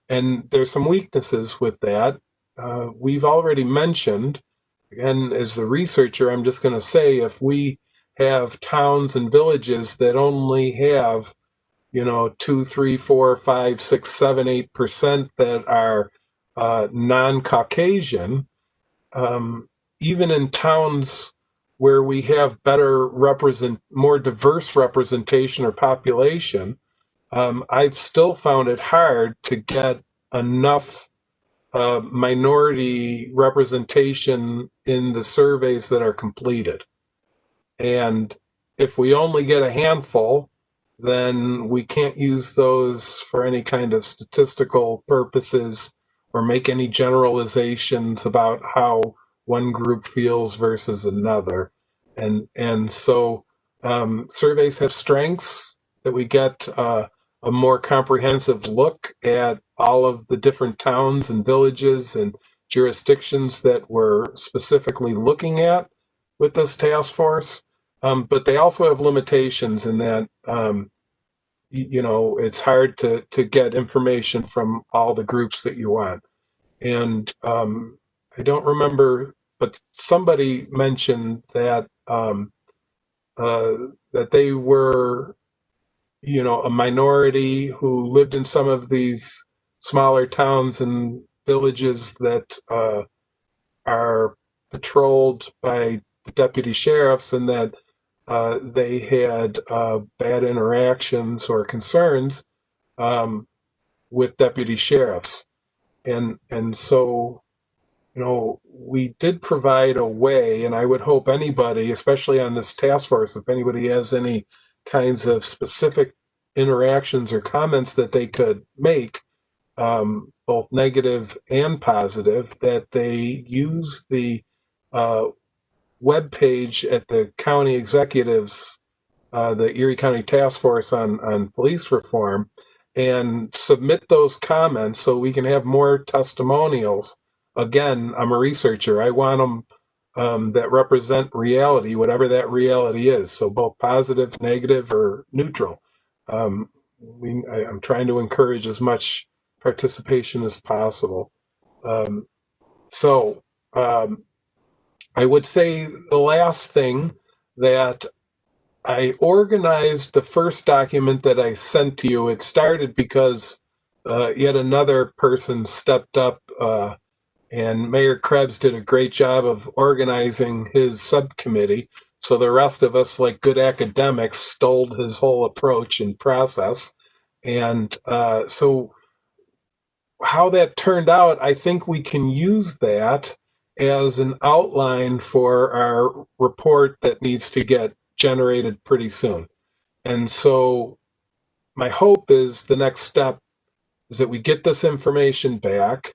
there's some weaknesses with that. We've already mentioned, again, as the researcher, I'm just going to say, if we have towns and villages that only have, 2, 3, 4, 5, 6, 7, 8% that are non-Caucasian, even in towns where we have more diverse representation or population, I've still found it hard to get enough minority representation in the surveys that are completed. And if we only get a handful, then we can't use those for any kind of statistical purposes or make any generalizations about how one group feels versus another. And so surveys have strengths, that we get a more comprehensive look at all of the different towns and villages and jurisdictions that we're specifically looking at with this task force. But they also have limitations in that, it's hard to get information from all the groups that you want. And I don't remember, but somebody mentioned that that they were, a minority who lived in some of these smaller towns and villages that are patrolled by the deputy sheriffs, and that they had bad interactions or concerns with deputy sheriffs. And so, we did provide a way, and I would hope anybody, especially on this task force, if anybody has any kinds of specific interactions or comments that they could make, both negative and positive, that they use the web page at the county executives, the Erie County Task Force on Police Reform, and submit those comments so we can have more testimonials. Again, I'm a researcher. I want them that represent reality, whatever that reality is. So both positive, negative, or neutral. I'm trying to encourage as much participation as possible. I would say the last thing, that I organized the first document that I sent to you. It started because yet another person stepped up, and Mayor Krebs did a great job of organizing his subcommittee. So the rest of us, like good academics, stole his whole approach and process. And so how that turned out, I think we can use that as an outline for our report that needs to get generated pretty soon. And so my hope is the next step is that we get this information back,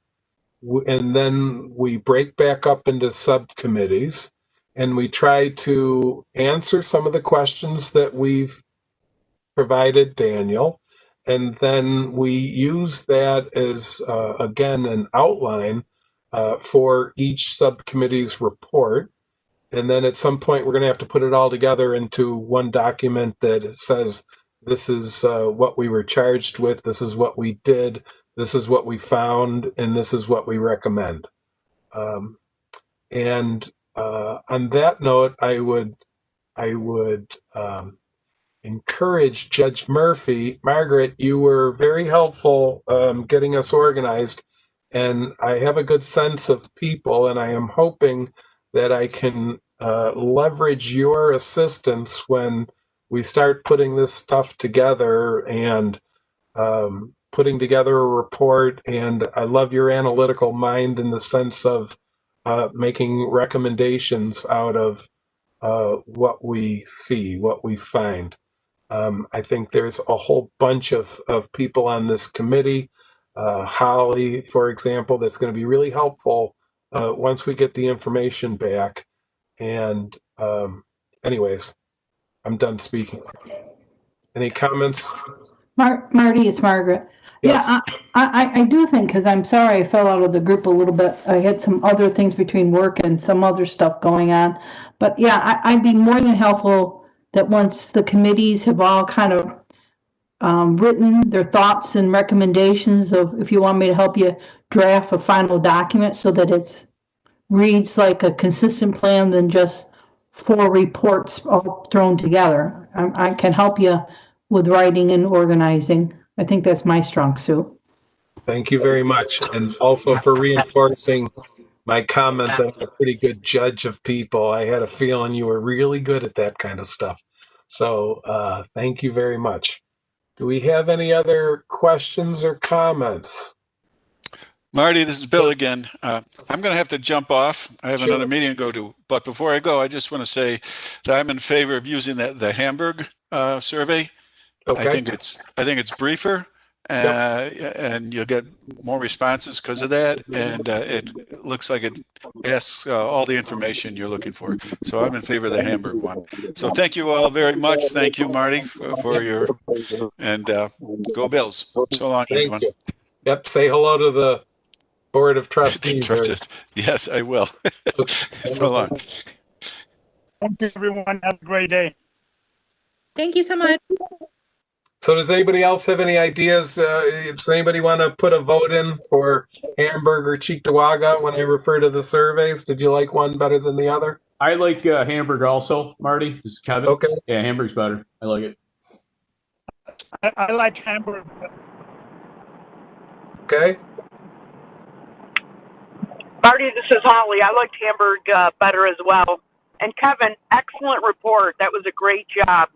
and then we break back up into subcommittees, and we try to answer some of the questions that we've provided Daniel. And then we use that as, again, an outline for each subcommittee's report. And then at some point, we're going to have to put it all together into one document that says, this is what we were charged with, this is what we did, this is what we found, and this is what we recommend. And on that note, I would encourage Judge Murphy. Margaret, you were very helpful getting us organized, and I have a good sense of people, and I am hoping that I can leverage your assistance when we start putting this stuff together and putting together a report. And I love your analytical mind in the sense of making recommendations out of what we see, what we find. I think there's a whole bunch of people on this committee, Holly, for example, that's going to be really helpful once we get the information back. And anyways, I'm done speaking. Any comments? Marty, it's Margaret. Yes. Yeah, I do think, because I'm sorry I fell out of the group a little bit. I had some other things between work and some other stuff going on. But yeah, I'd be more than helpful that once the committees have all kind of written their thoughts and recommendations of, if you want me to help you draft a final document so that it reads like a consistent plan than just 4 reports all thrown together. I can help you with writing and organizing. I think that's my strong suit. Thank you very much. And also for reinforcing my comment that I'm a pretty good judge of people. I had a feeling you were really good at that kind of stuff. So thank you very much. Do we have any other questions or comments? Marty, this is Bill again. I'm going to have to jump off. I have another meeting to go to. But before I go, I just want to say that I'm in favor of using the Hamburg survey. Okay. I think it's briefer, and you'll get more responses because of that. And it looks like it asks all the information you're looking for. So I'm in favor of the Hamburg one. So thank you all very much. Thank you, Marty, for your, and go Bills. So long, everyone. Thank you. Yep. Say hello to the Board of Trustees. Yes, I will. So long. Thank you, everyone. Have a great day. Thank you so much. So does anybody else have any ideas? Does anybody want to put a vote in for Hamburg or Cheektowaga when I refer to the surveys? Did you like one better than the other? I like Hamburg also, Marty. This is Kevin. Okay. Yeah, Hamburg's better. I like it. I like Hamburg. Okay. Marty, this is Holly. I liked Hamburg better as well. And Kevin, excellent report. That was a great job.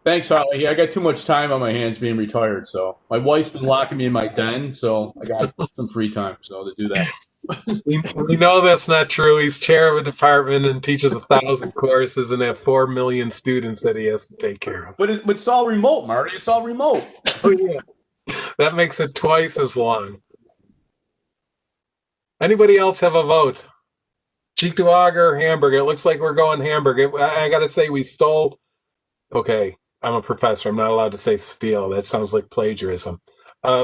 Thanks, Holly. Yeah, I got too much time on my hands being retired, so my wife's been locking me in my den, so I got some free time to do that. We know that's not true. He's chair of a department and teaches 1,000 courses and have 4 million students that he has to take care of. But it's all remote, Marty. It's all remote. Oh, yeah. That makes it twice as long. Anybody else have a vote? Cheektowaga or Hamburg? It looks like we're going Hamburg. I got to say, we stole. Okay, I'm a professor. I'm not allowed to say steal. That sounds like plagiarism.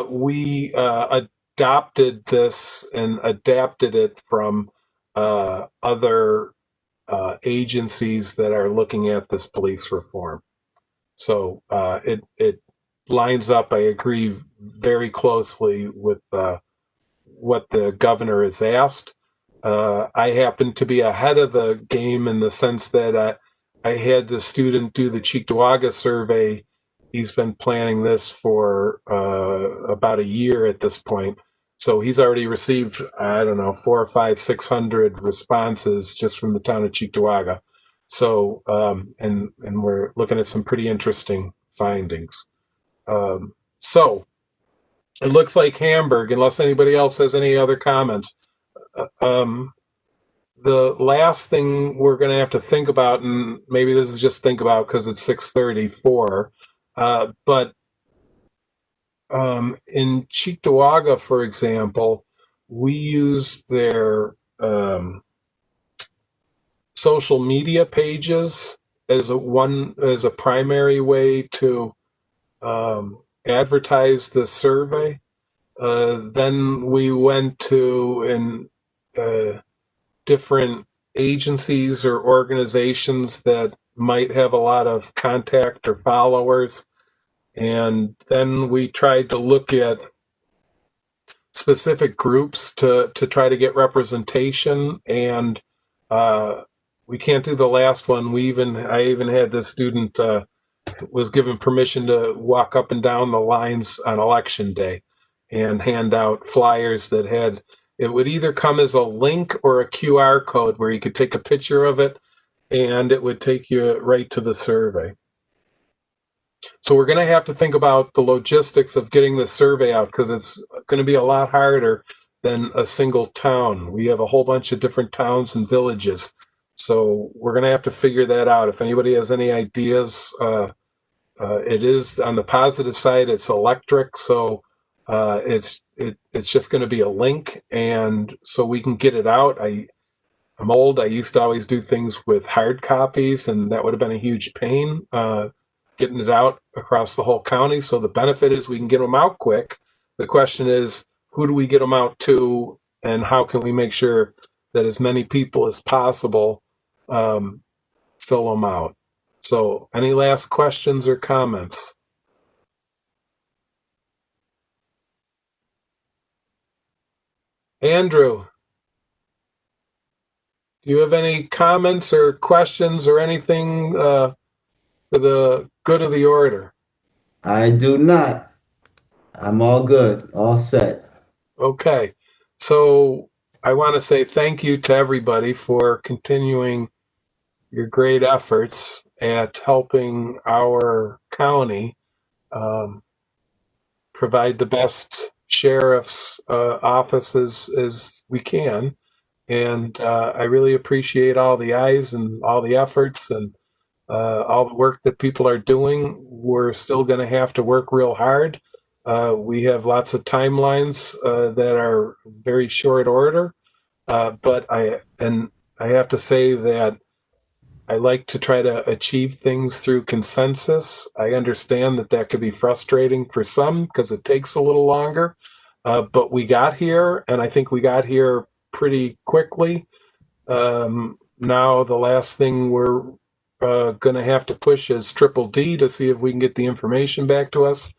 We adopted this and adapted it from other agencies that are looking at this police reform. So it lines up, I agree, very closely with what the governor has asked. I happen to be ahead of the game in the sense that I had the student do the Cheektowaga survey. He's been planning this for about a year at this point. So he's already received, I don't know, 400 or 500, 600 responses just from the town of Cheektowaga. So, and we're looking at some pretty interesting findings. So it looks like Hamburg, unless anybody else has any other comments. The last thing we're going to have to think about, and maybe this is just think about because it's 6:34, but in Cheektowaga, for example, we use their social media pages as a primary way to advertise the survey. Then we went to different agencies or organizations that might have a lot of contact or followers. And then we tried to look at specific groups to try to get representation. And we can't do the last one. I even had this student was given permission to walk up and down the lines on election day and hand out flyers that had, it would either come as a link or a QR code where you could take a picture of it and it would take you right to the survey. So we're going to have to think about the logistics of getting the survey out because it's going to be a lot harder than a single town. We have a whole bunch of different towns and villages. So we're going to have to figure that out. If anybody has any ideas, it is on the positive side, it's electric. So it's just going to be a link, and so we can get it out. I'm old. I used to always do things with hard copies, and that would have been a huge pain getting it out across the whole county. So the benefit is we can get them out quick. The question is, who do we get them out to, and how can we make sure that as many people as possible fill them out? So any last questions or comments? Andrew, do you have any comments or questions or anything for the good of the order? I do not. I'm all good, all set. Okay, so I want to say thank you to everybody for continuing your great efforts at helping our county provide the best sheriff's offices as we can. And I really appreciate all the eyes and all the efforts and all the work that people are doing. We're still going to have to work real hard. We have lots of timelines that are very short order. But I have to say that I like to try to achieve things through consensus. I understand that could be frustrating for some because it takes a little longer. but we got here, and I think we got here pretty quickly. Now the last thing we're going to have to push is Triple D to see if we can get the information back to us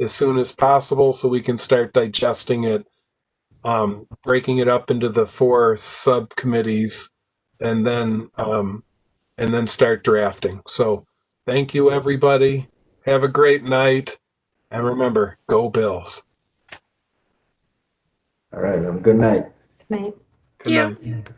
as soon as possible so we can start digesting it, breaking it up into the 4 subcommittees, and then start drafting. So thank you, everybody. Have a great night. And remember, go Bills. All right. Have a good night. Night. Good night.